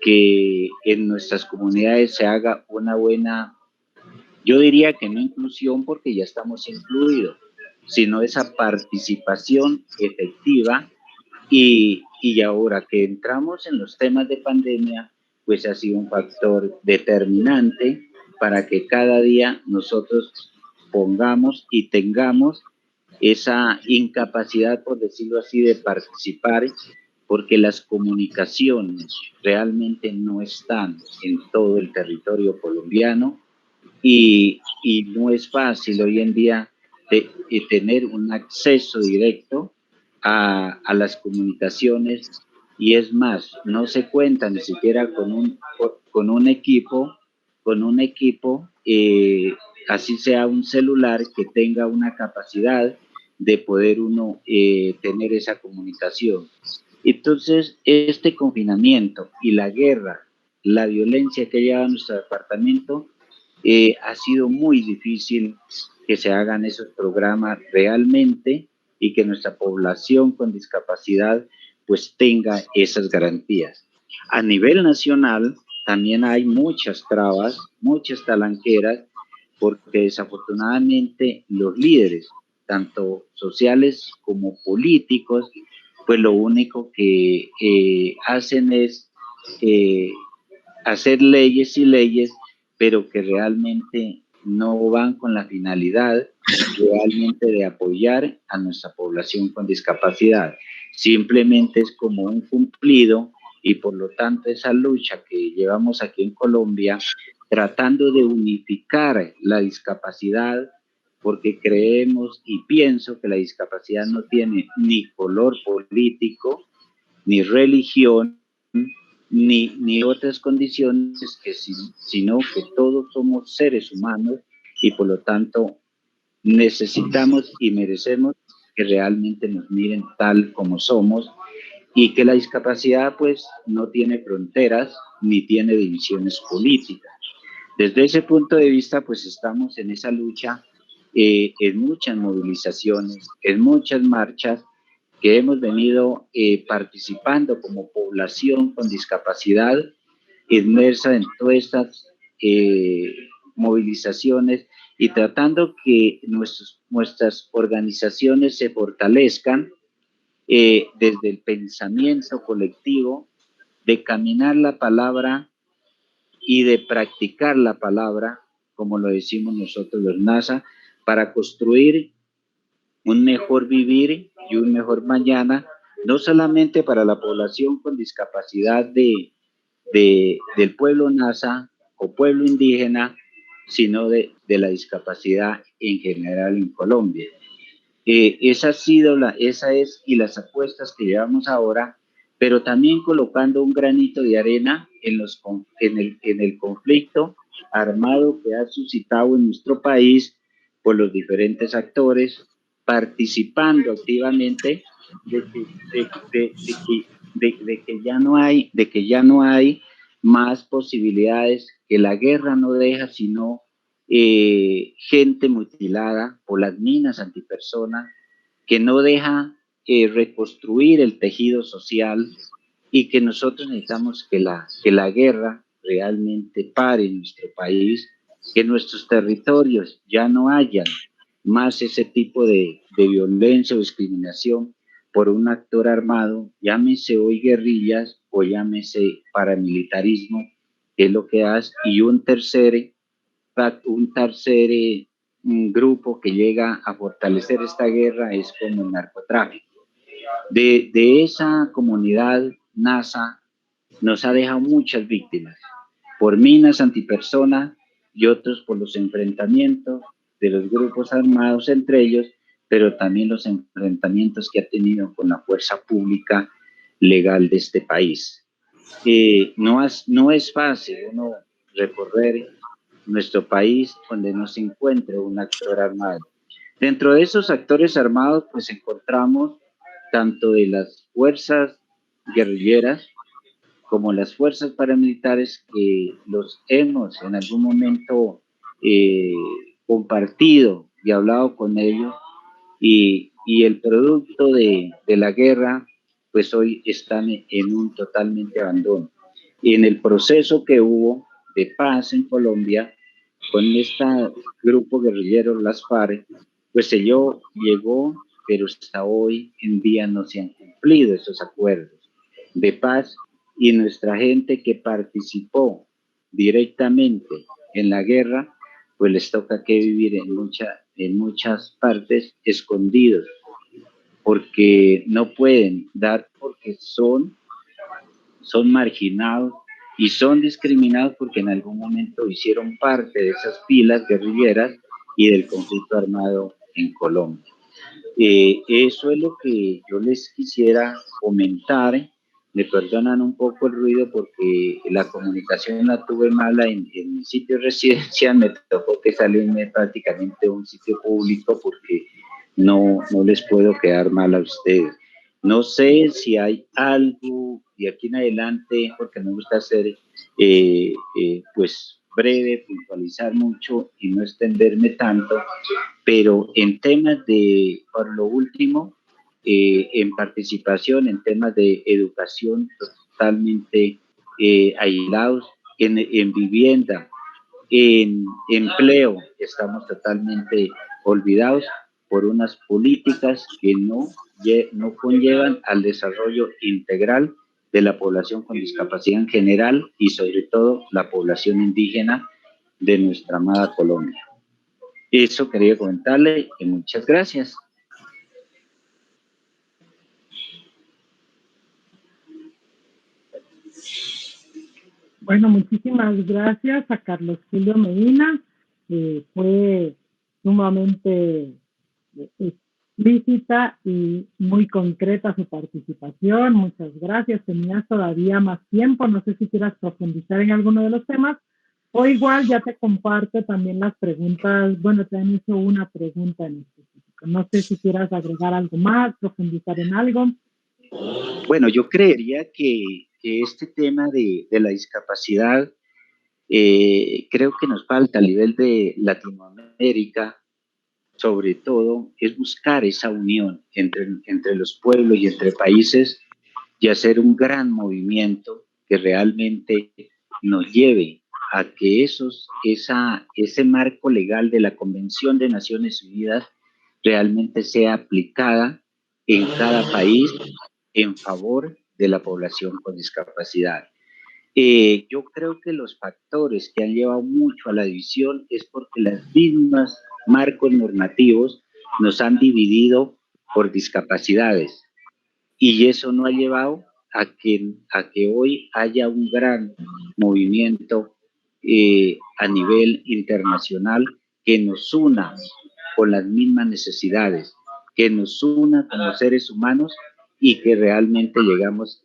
que en nuestras comunidades se haga una buena, yo diría que no inclusión porque ya estamos incluidos, sino esa participación efectiva y ahora que entramos en los temas de pandemia, pues ha sido un factor determinante para que cada día nosotros pongamos y tengamos esa incapacidad, por decirlo así, de participar, porque las comunicaciones realmente no están en todo el territorio colombiano y no es fácil hoy en día tener un acceso directo a las comunicaciones, y es más, no se cuenta ni siquiera con un equipo, así sea un celular, que tenga una capacidad de poder uno tener esa comunicación. Entonces, este confinamiento y la guerra, la violencia que lleva a nuestro departamento, ha sido muy difícil que se hagan esos programas realmente y que nuestra población con discapacidad pues tenga esas garantías. A nivel nacional también hay muchas trabas, muchas talanqueras, porque desafortunadamente los líderes, tanto sociales como políticos, pues lo único que hacen es hacer leyes y leyes, pero que realmente no van con la finalidad realmente de apoyar a nuestra población con discapacidad. Simplemente es como un cumplido, y por lo tanto esa lucha que llevamos aquí en Colombia, tratando de unificar la discapacidad, porque creemos y pienso que la discapacidad no tiene ni color político, ni religión, ni otras condiciones, sino que todos somos seres humanos y por lo tanto necesitamos y merecemos que realmente nos miren tal como somos, y que la discapacidad pues no tiene fronteras ni tiene divisiones políticas. Desde ese punto de vista pues estamos en esa lucha, en muchas movilizaciones, en muchas marchas que hemos venido participando como población con discapacidad, inmersa en todas estas movilizaciones, y tratando que nuestras organizaciones se fortalezcan desde el pensamiento colectivo, de caminar la palabra y de practicar la palabra, como lo decimos nosotros los NASA, para construir un mejor vivir y un mejor mañana, no solamente para la población con discapacidad del pueblo NASA o pueblo indígena, sino de la discapacidad en general en Colombia. Esa es y las apuestas que llevamos ahora, pero también colocando un granito de arena en el conflicto armado que ha suscitado en nuestro país por los diferentes actores, participando activamente de que ya no hay más posibilidades, que la guerra no deja sino gente mutilada por las minas antipersona, que no deja reconstruir el tejido social, y que nosotros necesitamos que la guerra realmente pare en nuestro país, que en nuestros territorios ya no haya más ese tipo de violencia o discriminación por un actor armado, llámese hoy guerrillas o llámese paramilitarismo, que es lo que hace, y un tercer grupo que llega a fortalecer esta guerra es como el narcotráfico. De esa comunidad, NASA nos ha dejado muchas víctimas por minas antipersona y otros por los enfrentamientos de los grupos armados entre ellos, pero también los enfrentamientos que ha tenido con la fuerza pública legal de este país. No es fácil uno recorrer nuestro país donde no se encuentre un actor armado. Dentro de esos actores armados pues encontramos tanto de las fuerzas guerrilleras como las fuerzas paramilitares que los hemos en algún momento compartido y hablado con ellos, y el producto de la guerra, pues hoy están en un totalmente abandono. Y en el proceso que hubo de paz en Colombia, con este grupo guerrillero, las FARC, pues ello llegó, pero hasta hoy en día no se han cumplido esos acuerdos de paz, y nuestra gente que participó directamente en la guerra, pues les toca que vivir en muchas partes escondidos, porque no pueden dar, porque son marginados y son discriminados porque en algún momento hicieron parte de esas filas guerrilleras y del conflicto armado en Colombia. Eso es lo que yo les quisiera comentar. Me perdonan un poco el ruido porque la comunicación la tuve mala en mi sitio residencial. Me tocó que salirme prácticamente de un sitio público porque no les puedo quedar mal a ustedes. No sé si hay algo de aquí en adelante, porque me gusta ser pues breve, puntualizar mucho y no extenderme tanto, pero en temas por lo último, en participación, en temas de educación, totalmente aislados, en vivienda, en empleo, estamos totalmente olvidados por unas políticas que no conllevan al desarrollo integral de la población con discapacidad en general y sobre todo la población indígena de nuestra amada Colombia. Eso quería comentarle y muchas gracias. Bueno, muchísimas gracias a Carlos Julio Medina. Fue sumamente explícita y muy concreta su participación. Muchas gracias. Tenías todavía más tiempo. No sé si quieras profundizar en alguno de los temas o igual ya te comparto también las preguntas. Bueno, te han hecho una pregunta en específico. No sé si quieras agregar algo más, profundizar en algo. Bueno, yo creería que este tema de la discapacidad, creo que nos falta a nivel de Latinoamérica, sobre todo, es buscar esa unión entre los pueblos y entre países y hacer un gran movimiento que realmente nos lleve a que ese marco legal de la Convención de Naciones Unidas realmente sea aplicada en cada país en favor de la población con discapacidad. Yo creo que los factores que han llevado mucho a la división es porque las mismas marcos normativos nos han dividido por discapacidades, y eso no ha llevado a que hoy haya un gran movimiento a nivel internacional que nos una con las mismas necesidades, que nos una como seres humanos y que realmente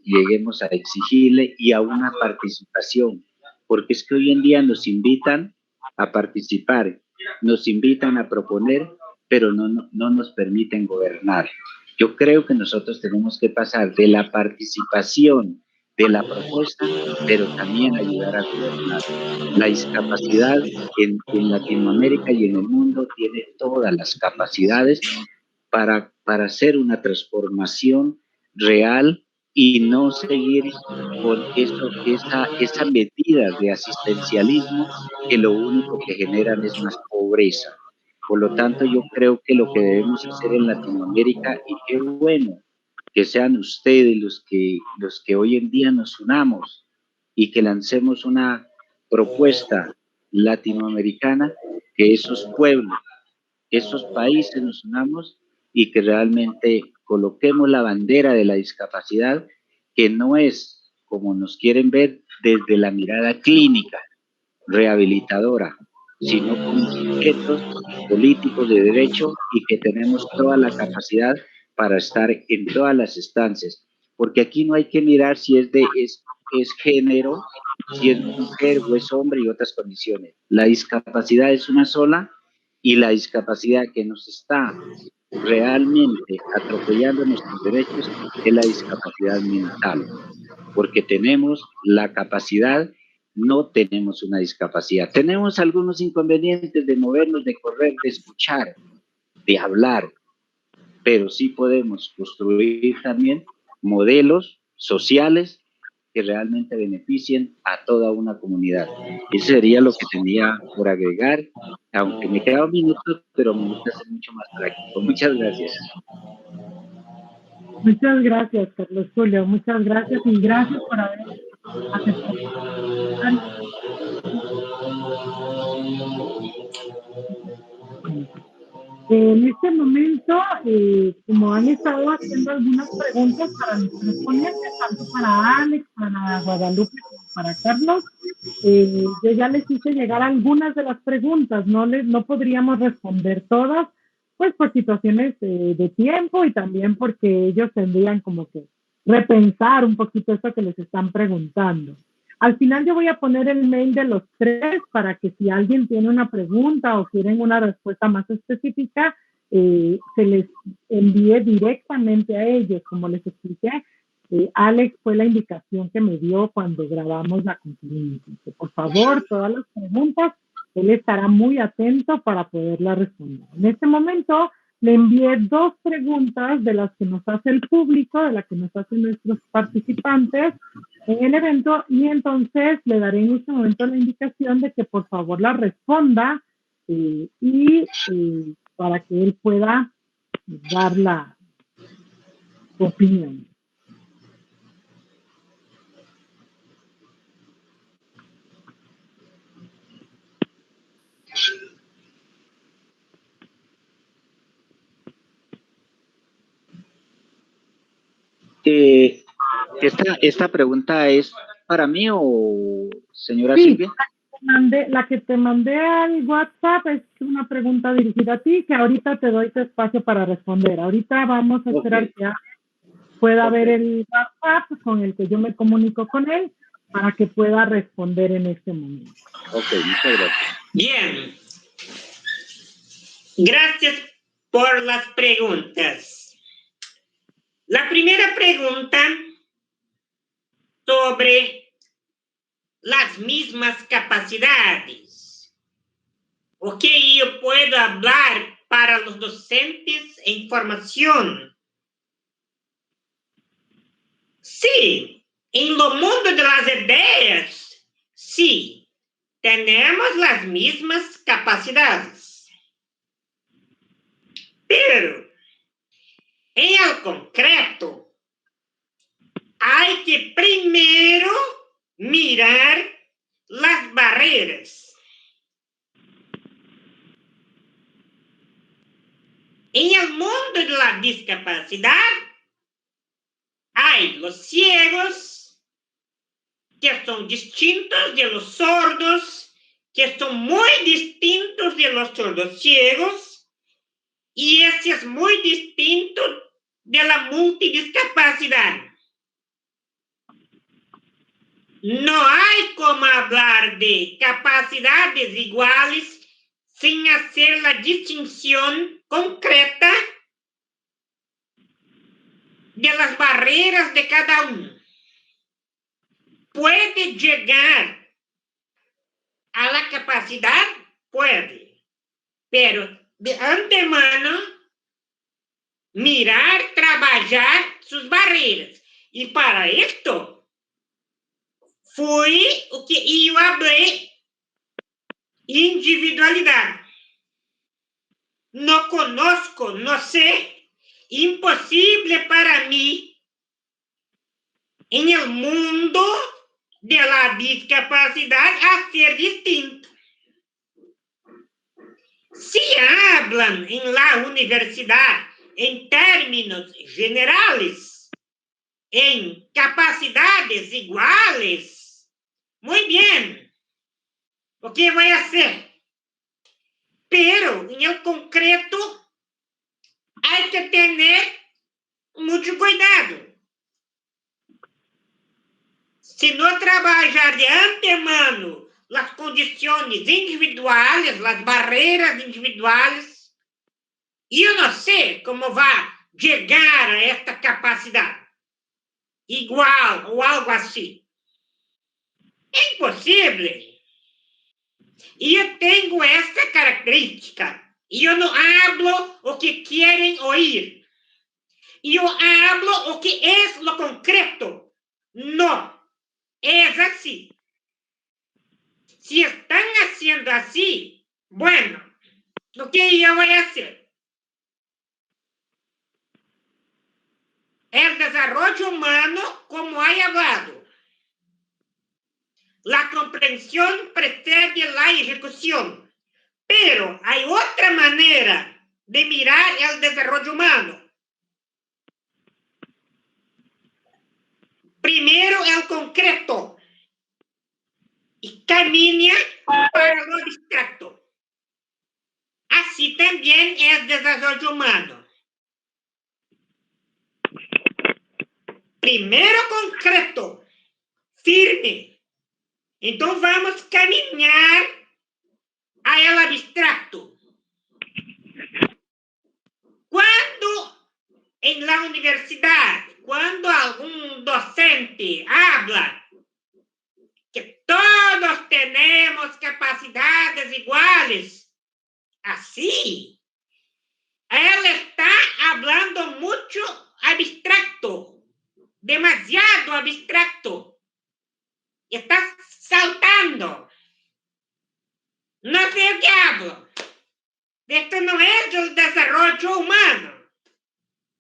lleguemos a exigirle y a una participación, porque es que hoy en día nos invitan a participar, nos invitan a proponer, pero no nos permiten gobernar. Yo creo que nosotros tenemos que pasar de la participación, de la propuesta, pero también ayudar a gobernar. La discapacidad en Latinoamérica y en el mundo tiene todas las capacidades para hacer una transformación real y no seguir con esa medida de asistencialismo que lo único que generan es más pobreza. Por lo tanto, yo creo que lo que debemos hacer en Latinoamérica, y qué bueno que sean ustedes los que hoy en día nos unamos y que lancemos una propuesta latinoamericana, que esos pueblos, esos países nos unamos y que realmente coloquemos la bandera de la discapacidad, que no es como nos quieren ver desde la mirada clínica, rehabilitadora, sino como sujetos políticos de derecho y que tenemos toda la capacidad para estar en todas las instancias, porque aquí no hay que mirar si es género, si es mujer o es hombre y otras condiciones. La discapacidad es una sola, y la discapacidad que nos está realmente atropellando nuestros derechos es la discapacidad mental, porque tenemos la capacidad, no tenemos una discapacidad. Tenemos algunos inconvenientes de movernos, de correr, de escuchar, de hablar, pero sí podemos construir también modelos sociales que realmente beneficien a toda una comunidad. Eso sería lo que tenía por agregar, aunque me queda un minuto, pero me gusta ser mucho más práctico. Muchas gracias. Muchas gracias, Carlos Julio. Muchas gracias y gracias por haber aceptado. En este momento, como han estado haciendo algunas preguntas para nuestros ponentes, tanto para Alex, para Guadalupe como para Carlos, yo ya les hice llegar algunas de las preguntas, no podríamos responder todas, pues por situaciones de tiempo y también porque ellos tendrían como que repensar un poquito esto que les están preguntando. Al final yo voy a poner el mail de los tres para que si alguien tiene una pregunta o quieren una respuesta más específica, se les envíe directamente a ellos. Como les expliqué, Alex fue la indicación que me dio cuando grabamos la conferencia. Por favor, todas las preguntas, él estará muy atento para poderlas responder. En este momento le envié 2 preguntas de las que nos hace el público, de las que nos hacen nuestros participantes en el evento, y entonces le daré en este momento la indicación de que por favor la responda para que él pueda dar la opinión. ¿Esta pregunta es para mí o señora Sí, Silvia? la que te mandé al WhatsApp es una pregunta dirigida a ti, que ahorita te doy tu espacio para responder. Ahorita vamos a esperar que pueda ver el WhatsApp con el que yo me comunico con él para que pueda responder en este momento. Ok, muchas gracias. Bien. Gracias por las preguntas. La primera pregunta sobre las mismas capacidades. ¿O qué yo puedo hablar para los docentes en formación? Sí, en el mundo de las ideas, sí, tenemos las mismas capacidades. Pero, en el concreto, hay que primero mirar las barreras. En el mundo de la discapacidad, hay los ciegos, que son distintos de los sordos, que son muy distintos de los sordos ciegos, y ese es muy distinto de la multidiscapacidad. No hay como hablar de capacidades iguales sin hacer la distinción concreta de las barreras de cada uno. ¿Puede llegar a la capacidad? Puede. Pero de antemano, mirar, trabajar sus barreras. Y para esto, foi o que eu hablé, individualidade. No conozco, no sé, imposible para mí en el mundo de la discapacidad hacer distinto. Si hablan en la universidad en términos generales, en capacidades iguales, muy bien. ¿O qué voy a hacer? Pero en el concreto hay que tener mucho cuidado. Si no trabajar de antemano las condiciones individuales, las barreras individuales, E eu não sei como vai chegar a esta capacidade. Igual ou algo assim. É impossível. E eu tenho essa característica. E eu não hablo o que querem ouvir. E eu hablo o que é lo concreto. Não. É assim. Se estão fazendo assim, bueno, o que eu vou fazer? El desarrollo humano, como he hablado. La comprensión precede la ejecución. Pero hay otra manera de mirar el desarrollo humano. Primero el concreto y camina para lo abstracto. Así también es desarrollo humano. Primero concreto, firme. Entonces vamos a caminar a el abstracto. Cuando en la universidad, cuando algún docente habla que todos tenemos capacidades iguales, así, él está hablando mucho abstracto, demasiado abstracto. Está saltando. No sé qué hablo. Esto no es el desarrollo humano.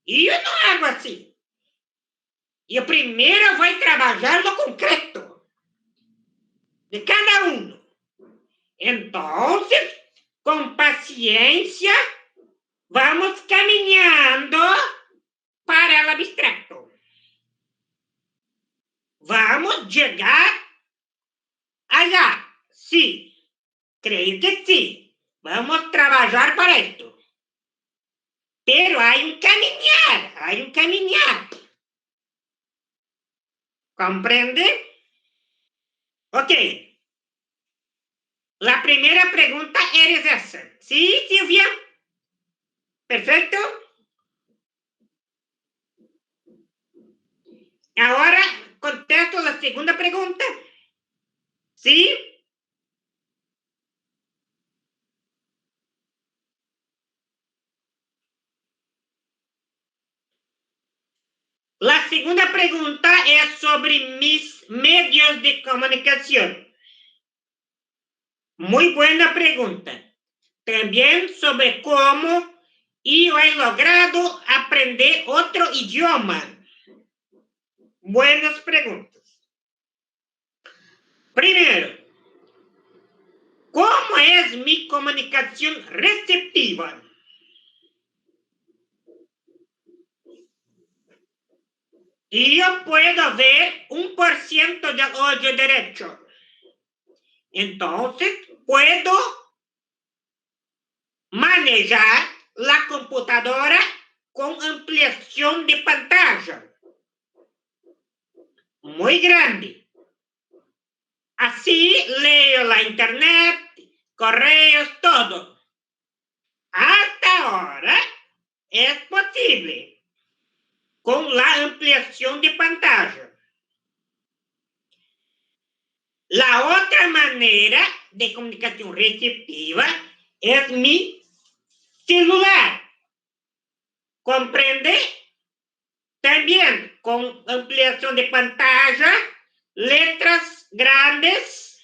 Y yo no hago así. Yo primero voy a trabajar lo concreto de cada uno. Entonces, con paciencia, vamos caminando para el abstracto. Vamos a llegar allá. Sí, creo que sí. Vamos a trabajar para esto. Pero hay un caminar. ¿Comprende? Ok. La primera pregunta eres esa. ¿Sí, Silvia? Perfecto. Ahora contesto la segunda pregunta. ¿Sí? La segunda pregunta es sobre mis medios de comunicación. Muy buena pregunta. También sobre cómo yo he logrado aprender otro idioma. Buenas preguntas. Primero, ¿cómo es mi comunicación receptiva? Y yo puedo ver 1% del ojo derecho. Entonces, puedo manejar la computadora con ampliación de pantalla. Muy grande. Así leo la internet, correos, todo. Hasta ahora es posible con la ampliación de pantalla. La otra manera de comunicación receptiva es mi celular. ¿Comprende? También con ampliación de pantalla, letras grandes,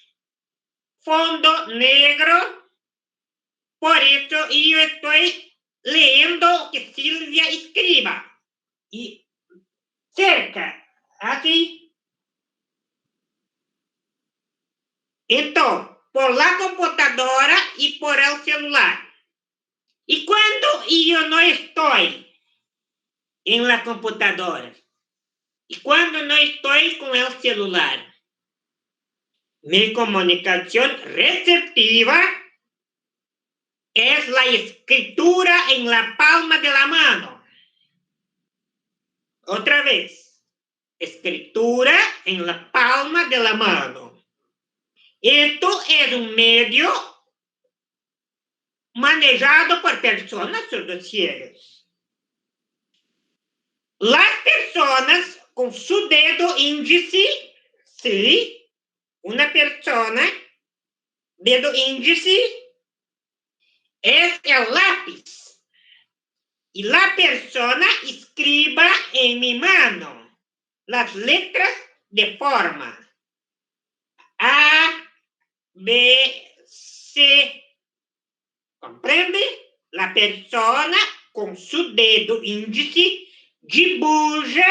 fondo negro. Por eso yo estoy leyendo que Silvia escriba. Y cerca, aquí. Entonces, por la computadora y por el celular. Y cuando yo no estoy en la computadora y cuando no estoy con el celular, mi comunicación receptiva es la escritura en la palma de la mano. Otra vez, escritura en la palma de la mano. Esto es un medio manejado por personas sordociegas. Las personas con su dedo índice, sí, una persona, dedo índice, es el lápiz. Y la persona escriba en mi mano las letras de forma A, B, C. ¿Comprende? La persona con su dedo índice dibuja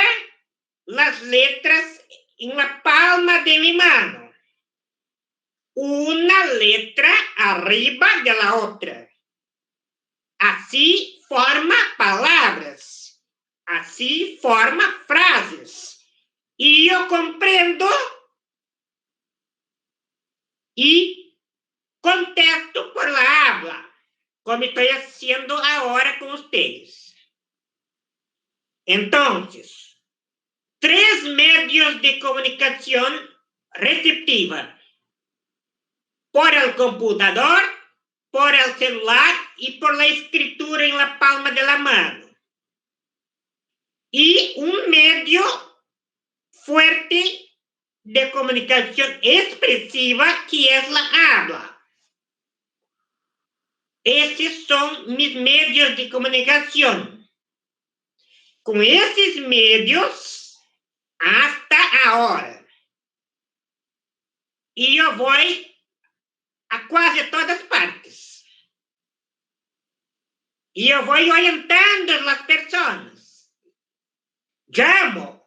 las letras en la palma de mi mano. Una letra arriba de la otra. Así forma palabras. Así forma frases. Y yo comprendo y contesto por la habla, como estoy haciendo ahora con ustedes. Entonces, 3 medios de comunicación receptiva: por el computador, por el celular y por la escritura en la palma de la mano. Y un medio fuerte de comunicación expresiva que es la habla. Esses son mis medios de comunicación. Con esses medios, hasta ahora. Y yo voy a casi todas partes. Y yo voy orientando a las personas. Llamo.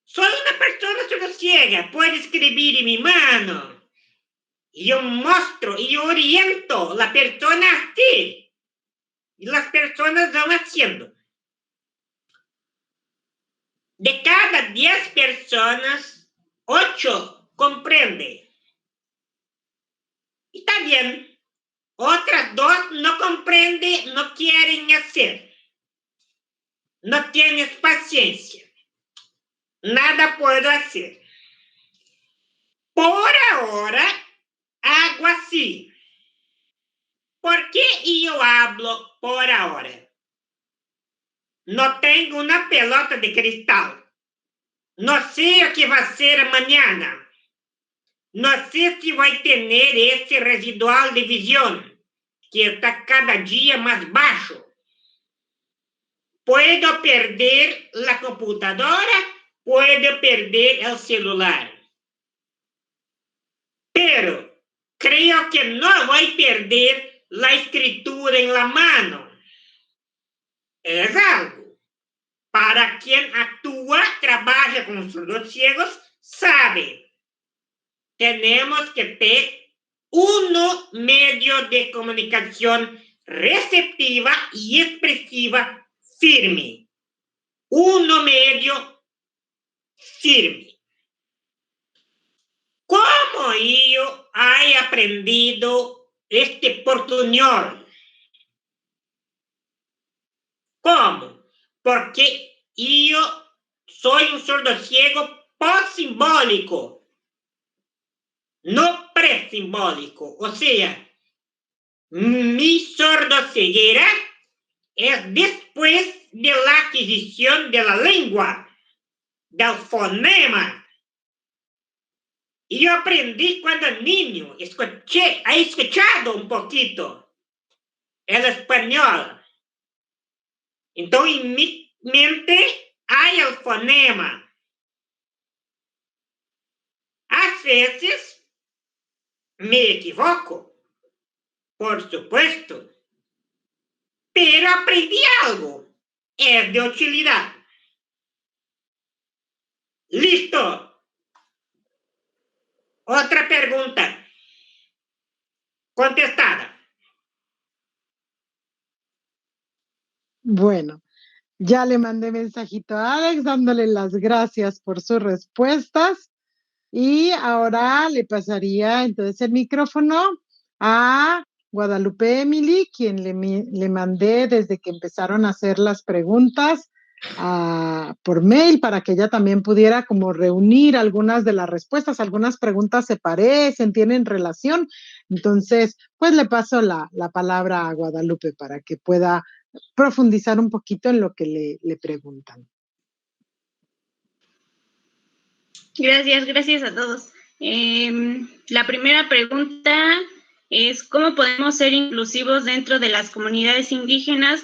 Soy una persona sordociega, puede escribir en mi mano. Y yo muestro y oriento a la persona así. Y las personas van haciendo. De cada 10 personas, 8 comprenden. Está bien. Otras 2 no comprenden, no quieren hacer. No tienes paciencia. Nada puedo hacer. Por ahora, hago así. ¿Por qué yo hablo por ahora? No tengo una pelota de cristal. No sé o que va a ser mañana. No sé si voy a tener ese residual de visión, que está cada día más bajo. Puedo perder la computadora, puedo perder el celular. Pero creo que no voy a perder la escritura en la mano. Es algo. Para quien actúa, trabaja con sordos ciegos, sabe. Tenemos que tener un medio de comunicación receptiva y expresiva firme. Un medio firme. ¿Cómo yo he aprendido este portuñol? ¿Cómo? Porque yo soy un sordo ciego pós-simbólico. No presimbólico, o sea, mi sordoceguera es después de la adquisición de la lengua, del fonema. Y yo aprendí cuando niño, he escuchado un poquito el español. Entonces, en mi mente hay el fonema. A veces me equivoco, por supuesto, pero aprendí algo, es de utilidad. Listo. Otra pregunta. Contestada. Bueno, ya le mandé mensajito a Alex dándole las gracias por sus respuestas y ahora le pasaría entonces el micrófono a Guadalupe Emily, quien le mandé desde que empezaron a hacer las preguntas por mail para que ella también pudiera como reunir algunas de las respuestas. Algunas preguntas se parecen, tienen relación. Entonces, pues le paso la palabra a Guadalupe para que pueda profundizar un poquito en lo que le preguntan. Gracias a todos. La primera pregunta es ¿cómo podemos ser inclusivos dentro de las comunidades indígenas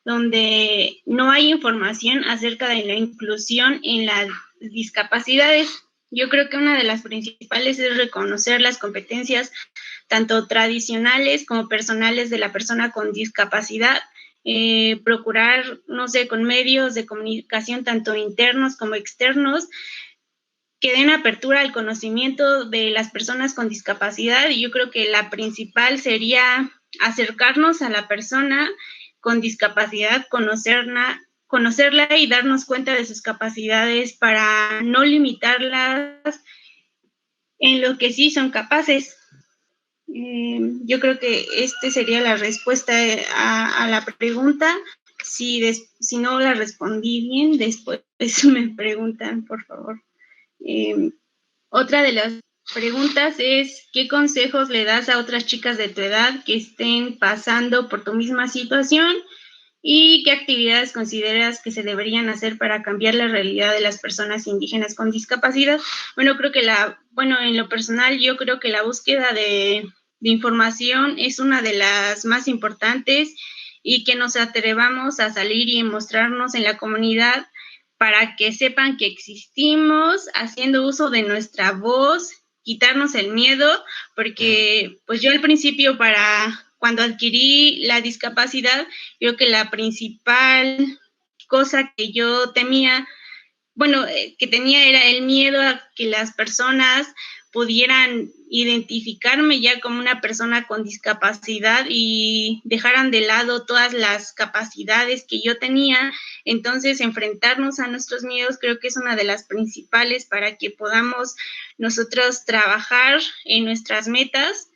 donde no hay información acerca de la inclusión en las discapacidades? Yo creo que una de las principales es reconocer las competencias tanto tradicionales como personales de la persona con discapacidad, procurar, no sé, con medios de comunicación tanto internos como externos, que den apertura al conocimiento de las personas con discapacidad, y yo creo que la principal sería acercarnos a la persona con discapacidad, conocerla y darnos cuenta de sus capacidades para no limitarlas en lo que sí son capaces. Yo creo que esta sería la respuesta a la pregunta. Si no la respondí bien, después me preguntan, por favor. Otra de las preguntas es, ¿qué consejos le das a otras chicas de tu edad que estén pasando por tu misma situación? ¿Y qué actividades consideras que se deberían hacer para cambiar la realidad de las personas indígenas con discapacidad? Bueno, creo que en lo personal, yo creo que la búsqueda de información es una de las más importantes, y que nos atrevamos a salir y mostrarnos en la comunidad para que sepan que existimos, haciendo uso de nuestra voz, quitarnos el miedo, porque pues yo al principio, cuando adquirí la discapacidad, creo que la principal cosa que yo tenía era el miedo a que las personas pudieran identificarme ya como una persona con discapacidad y dejaran de lado todas las capacidades que yo tenía. Entonces, enfrentarnos a nuestros miedos creo que es una de las principales para que podamos nosotros trabajar en nuestras metas.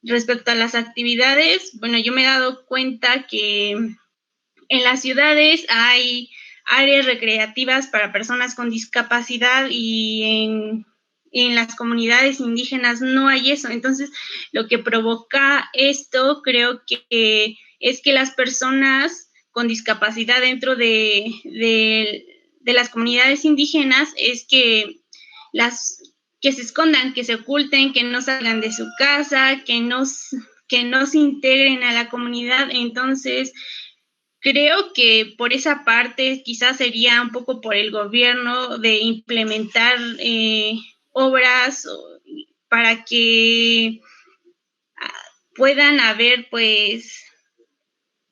Respecto a las actividades, yo me he dado cuenta que en las ciudades hay áreas recreativas para personas con discapacidad, y en las comunidades indígenas no hay eso. Entonces, lo que provoca esto creo que es que las personas con discapacidad dentro de las comunidades indígenas es que se escondan, que se oculten, que no salgan de su casa, que no se integren a la comunidad. Entonces, creo que por esa parte quizás sería un poco por el gobierno de implementar obras para que puedan haber pues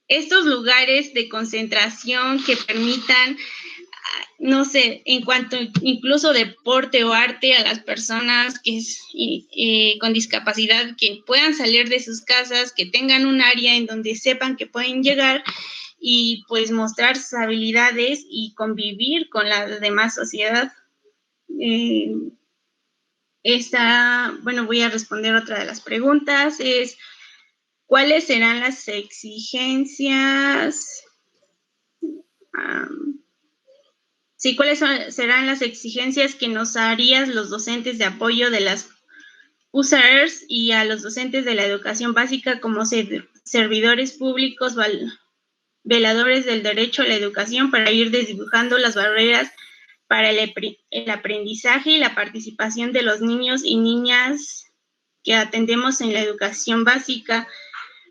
estos lugares de concentración que permitan, no sé, en cuanto incluso deporte o arte a las personas con discapacidad, que puedan salir de sus casas, que tengan un área en donde sepan que pueden llegar y pues mostrar sus habilidades y convivir con la demás sociedad. Voy a responder otra de las preguntas, es ¿cuáles serán las exigencias? ¿Cuáles serán las exigencias que nos harías los docentes de apoyo de las USAERs y a los docentes de la educación básica como servidores públicos, veladores del derecho a la educación, para ir desdibujando las barreras para el aprendizaje y la participación de los niños y niñas que atendemos en la educación básica?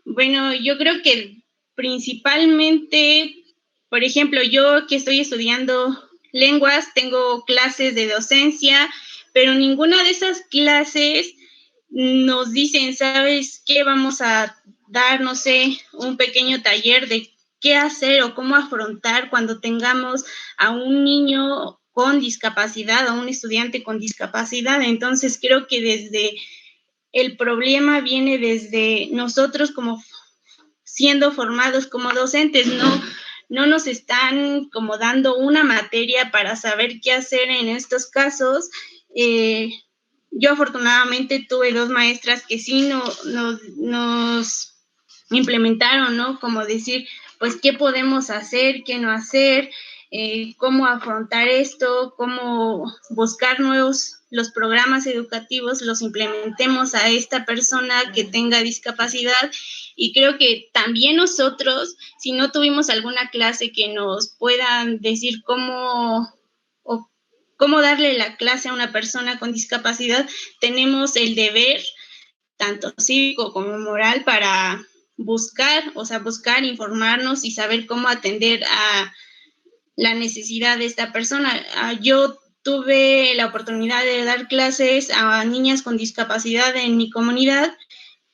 Yo creo que principalmente, por ejemplo, yo que estoy estudiando lenguas, tengo clases de docencia, pero ninguna de esas clases nos dicen, ¿sabes qué? Vamos a dar, no sé, un pequeño taller de qué hacer o cómo afrontar cuando tengamos a un niño con discapacidad, a un estudiante con discapacidad. Entonces, creo que el problema viene desde nosotros como siendo formados como docentes. No nos están como dando una materia para saber qué hacer en estos casos. Yo afortunadamente tuve 2 maestras que sí nos implementaron, ¿no? Como decir, pues, ¿qué podemos hacer, qué no hacer? Cómo afrontar esto, cómo buscar los programas educativos, los implementemos a esta persona que tenga discapacidad. Y creo que también nosotros, si no tuvimos alguna clase que nos puedan decir cómo darle la clase a una persona con discapacidad, tenemos el deber, tanto cívico como moral, para buscar informarnos y saber cómo atender a la necesidad de esta persona. Yo tuve la oportunidad de dar clases a niñas con discapacidad en mi comunidad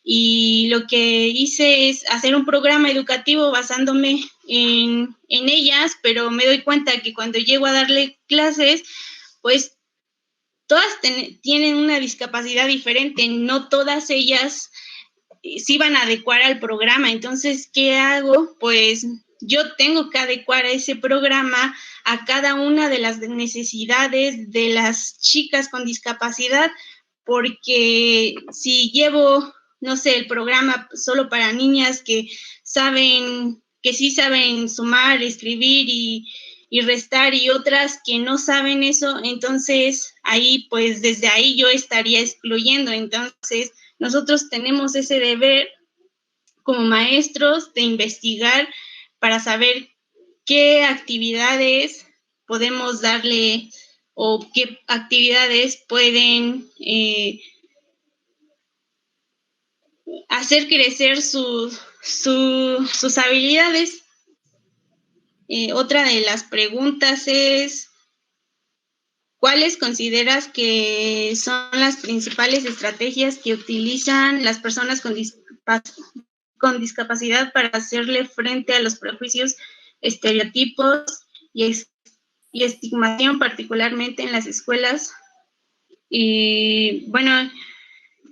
y lo que hice es hacer un programa educativo basándome en ellas, pero me doy cuenta que cuando llego a darle clases, pues todas tienen una discapacidad diferente, no todas ellas se iban a adecuar al programa. Entonces, ¿qué hago? Pues yo tengo que adecuar ese programa a cada una de las necesidades de las chicas con discapacidad, porque si llevo, no sé, el programa solo para niñas que sí saben sumar, escribir y restar, y otras que no saben eso, entonces ahí, pues desde ahí yo estaría excluyendo. Entonces, nosotros tenemos ese deber como maestros de investigar para saber qué actividades podemos darle o qué actividades pueden hacer crecer sus habilidades. Otra de las preguntas es, ¿cuáles consideras que son las principales estrategias que utilizan las personas con discapacidad para hacerle frente a los prejuicios, estereotipos y estigmación, particularmente en las escuelas? Y bueno,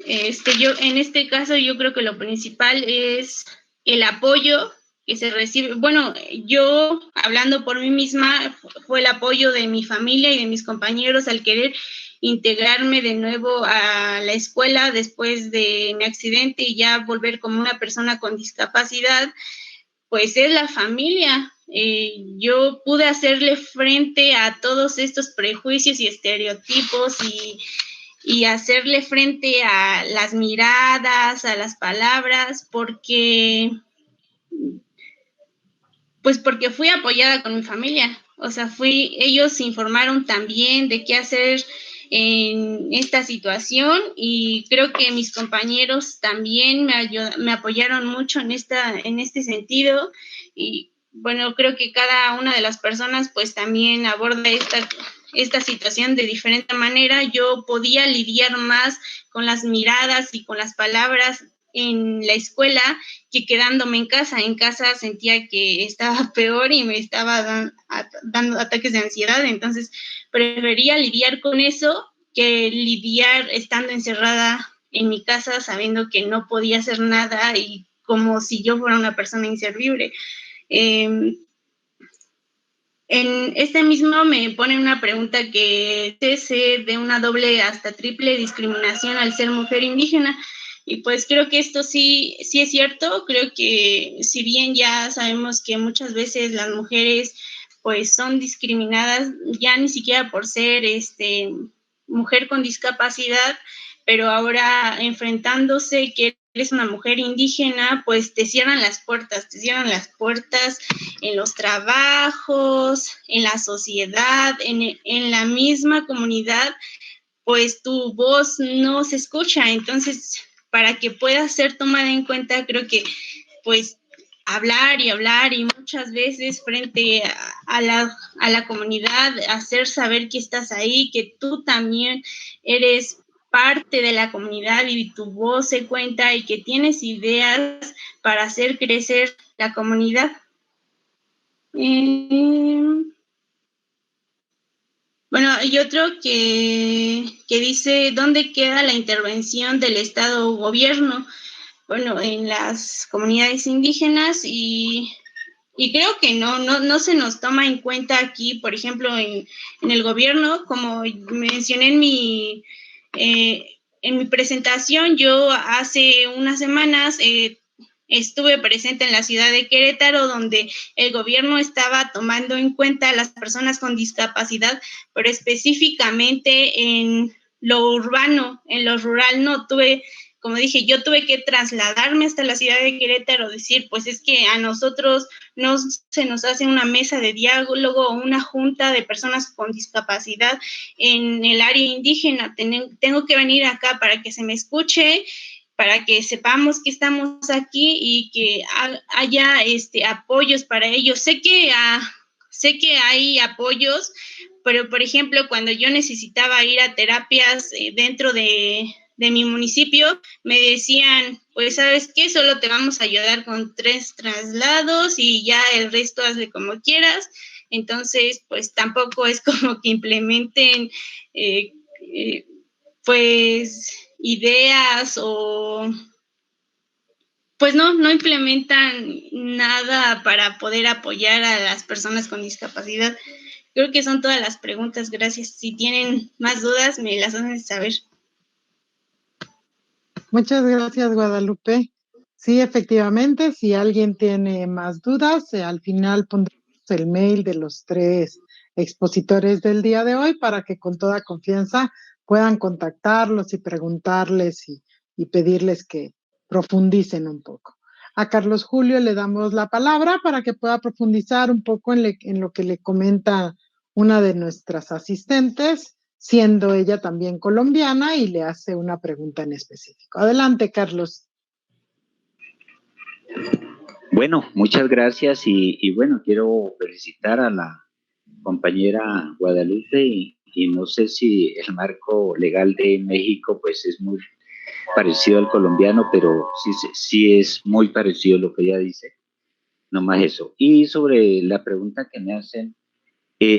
en este caso yo creo que lo principal es el apoyo que se recibe. Bueno, yo, hablando por mí misma, fue el apoyo de mi familia y de mis compañeros al querer integrarme de nuevo a la escuela después de mi accidente y ya volver como una persona con discapacidad. Pues es la familia. Yo pude hacerle frente a todos estos prejuicios y estereotipos y hacerle frente a las miradas, a las palabras, porque fui apoyada con mi familia. O sea, ellos se informaron también de qué hacer en esta situación, y creo que mis compañeros también me apoyaron mucho en este sentido. Y bueno, creo que cada una de las personas pues también aborda esta situación de diferente manera. Yo podía lidiar más con las miradas y con las palabras en la escuela que quedándome en casa. En casa sentía que estaba peor y me estaba dando ataques de ansiedad. Entonces prefería lidiar con eso que lidiar estando encerrada en mi casa sabiendo que no podía hacer nada y como si yo fuera una persona inservible. En este mismo me ponen una pregunta que es de una doble hasta triple discriminación al ser mujer indígena. Y pues creo que esto sí es cierto. Creo que si bien ya sabemos que muchas veces las mujeres pues son discriminadas ya ni siquiera por ser mujer con discapacidad, pero ahora enfrentándose que eres una mujer indígena, pues te cierran las puertas en los trabajos, en la sociedad, en la misma comunidad, pues tu voz no se escucha. Entonces, para que pueda ser tomada en cuenta, creo que pues hablar y muchas veces frente a la comunidad, hacer saber que estás ahí, que tú también eres parte de la comunidad y tu voz se cuenta y que tienes ideas para hacer crecer la comunidad. Bueno, y otro que dice, ¿dónde queda la intervención del Estado o gobierno? Bueno, en las comunidades indígenas, y creo que no se nos toma en cuenta aquí. Por ejemplo, en el gobierno, como mencioné en mi presentación, yo hace unas semanas estuve presente en la ciudad de Querétaro, donde el gobierno estaba tomando en cuenta a las personas con discapacidad, pero específicamente en lo urbano, en lo rural no tuve, como dije, yo tuve que trasladarme hasta la ciudad de Querétaro, decir, pues es que a nosotros no se nos hace una mesa de diálogo o una junta de personas con discapacidad en el área indígena, tengo que venir acá para que se me escuche, para que sepamos que estamos aquí y que haya apoyos para ellos. Sé que hay apoyos, pero por ejemplo, cuando yo necesitaba ir a terapias dentro de mi municipio, me decían, pues, ¿sabes qué? Solo te vamos a ayudar con 3 traslados y ya el resto hazle como quieras. Entonces, pues, tampoco es como que implementen, pues, ideas o pues no implementan nada para poder apoyar a las personas con discapacidad. Creo que son todas las preguntas, gracias. Si tienen más dudas, me las hacen saber. Muchas gracias, Guadalupe. Sí, efectivamente, si alguien tiene más dudas, al final pondremos el mail de los 3 expositores del día de hoy para que con toda confianza puedan contactarlos y preguntarles y pedirles que profundicen un poco. A Carlos Julio le damos la palabra para que pueda profundizar un poco en lo que le comenta una de nuestras asistentes, siendo ella también colombiana, y le hace una pregunta en específico. Adelante, Carlos. Bueno, muchas gracias y bueno, quiero felicitar a la compañera Guadalupe y no sé si el marco legal de México pues es muy parecido al colombiano, pero sí es muy parecido lo que ella dice, no más eso. Y sobre la pregunta que me hacen,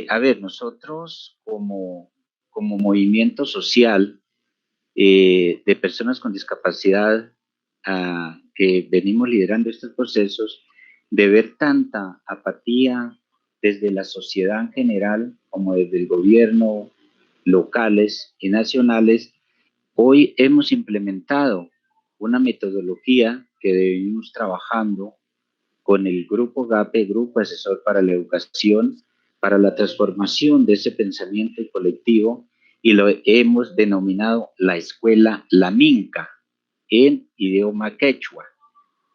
a ver, nosotros como movimiento social de personas con discapacidad que venimos liderando estos procesos, de ver tanta apatía desde la sociedad en general como desde el gobierno, locales y nacionales, hoy hemos implementado una metodología que venimos trabajando con el Grupo GAPE, Grupo Asesor para la Educación, para la transformación de ese pensamiento colectivo, y lo hemos denominado la escuela La Minca, en idioma quechua,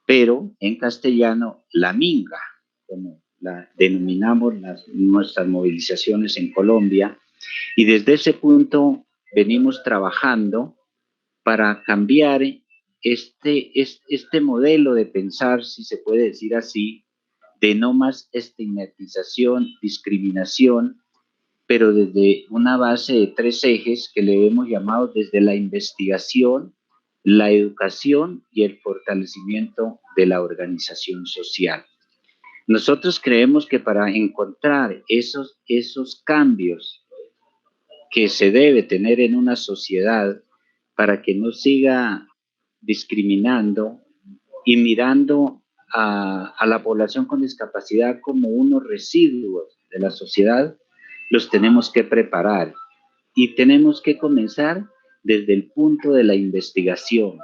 pero en castellano La Minga, como la denominamos nuestras movilizaciones en Colombia, y desde ese punto venimos trabajando para cambiar este modelo de pensar, si se puede decir así, de no más estigmatización, discriminación, pero desde una base de 3 ejes que le hemos llamado desde la investigación, la educación y el fortalecimiento de la organización social. Nosotros creemos que para encontrar esos cambios que se debe tener en una sociedad para que no siga discriminando y mirando a la población con discapacidad como unos residuos de la sociedad, los tenemos que preparar y tenemos que comenzar desde el punto de la investigación,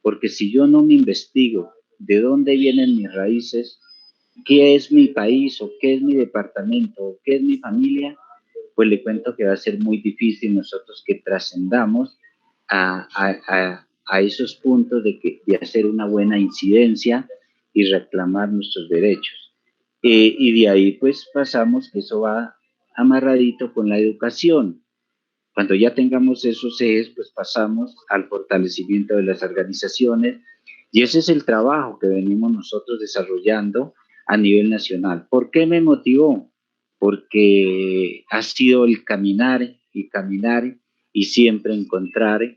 porque si yo no me investigo de dónde vienen mis raíces, qué es mi país o qué es mi departamento o qué es mi familia, pues le cuento que va a ser muy difícil nosotros que trascendamos a esos puntos de hacer una buena incidencia y reclamar nuestros derechos. Y de ahí pues pasamos, que eso va amarradito con la educación. Cuando ya tengamos esos ejes, pues pasamos al fortalecimiento de las organizaciones, y ese es el trabajo que venimos nosotros desarrollando a nivel nacional. ¿Por qué me motivó? Porque ha sido el caminar y siempre encontrar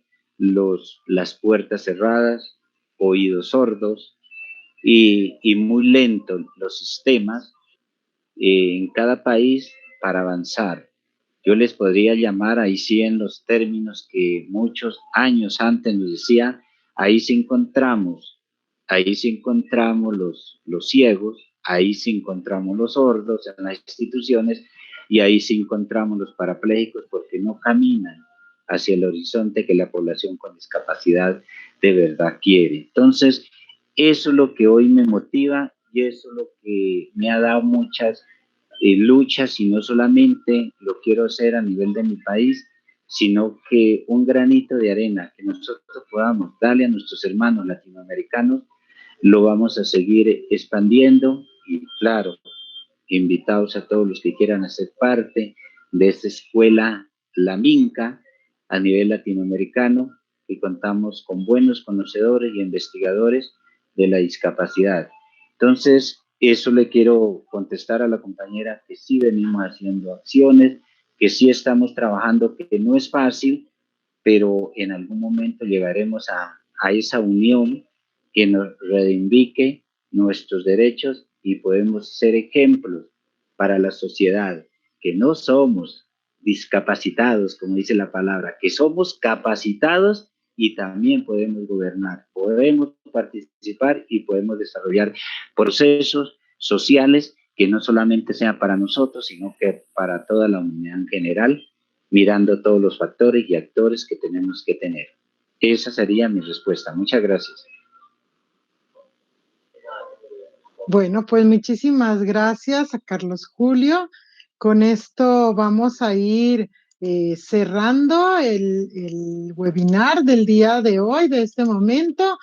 las puertas cerradas, oídos sordos y muy lentos los sistemas en cada país para avanzar. Yo les podría llamar ahí sí en los términos que muchos años antes nos decía, ahí sí encontramos los ciegos, ahí sí encontramos los sordos en las instituciones, y ahí sí encontramos los parapléjicos porque no caminan hacia el horizonte que la población con discapacidad de verdad quiere. Entonces, Eso es lo que hoy me motiva y eso es lo que me ha dado muchas luchas, y no solamente lo quiero hacer a nivel de mi país, sino que un granito de arena que nosotros podamos darle a nuestros hermanos latinoamericanos, lo vamos a seguir expandiendo. Y claro, invitados a todos los que quieran hacer parte de esta escuela La Minca a nivel latinoamericano, que contamos con buenos conocedores y investigadores de la discapacidad. Entonces, eso le quiero contestar a la compañera, que sí venimos haciendo acciones, que sí estamos trabajando, que no es fácil, pero en algún momento llegaremos a esa unión que nos reivindique nuestros derechos y podemos ser ejemplos para la sociedad, que no somos discapacitados, como dice la palabra, que somos capacitados y también podemos gobernar, podemos participar y podemos desarrollar procesos sociales que no solamente sean para nosotros, sino que para toda la humanidad en general, mirando todos los factores y actores que tenemos que tener. Esa sería mi respuesta. Muchas gracias. Bueno, pues muchísimas gracias a Carlos Julio. Con esto vamos a ir cerrando el webinar del día de hoy, de este momento.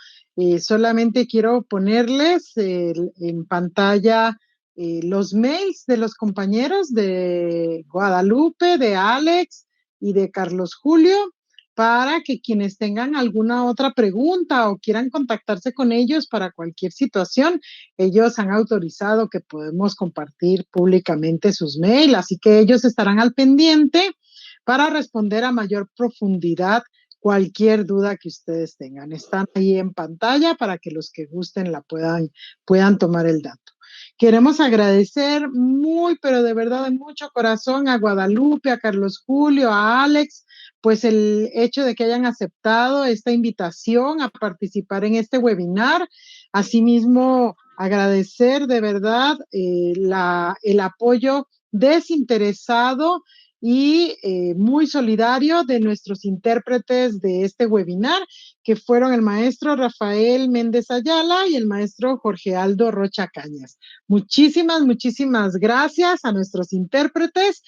Solamente quiero ponerles en pantalla los mails de los compañeros de Guadalupe, de Alex y de Carlos Julio, para que quienes tengan alguna otra pregunta o quieran contactarse con ellos para cualquier situación, ellos han autorizado que podemos compartir públicamente sus mails, así que ellos estarán al pendiente para responder a mayor profundidad cualquier duda que ustedes tengan. Están ahí en pantalla para que los que gusten la puedan tomar el dato. Queremos agradecer muy, pero de verdad de mucho corazón a Guadalupe, a Carlos Julio, a Alex, pues el hecho de que hayan aceptado esta invitación a participar en este webinar. Asimismo, agradecer de verdad el apoyo desinteresado y muy solidario de nuestros intérpretes de este webinar, que fueron el maestro Rafael Méndez Ayala y el maestro Jorge Aldo Rocha Cañas. Muchísimas gracias a nuestros intérpretes.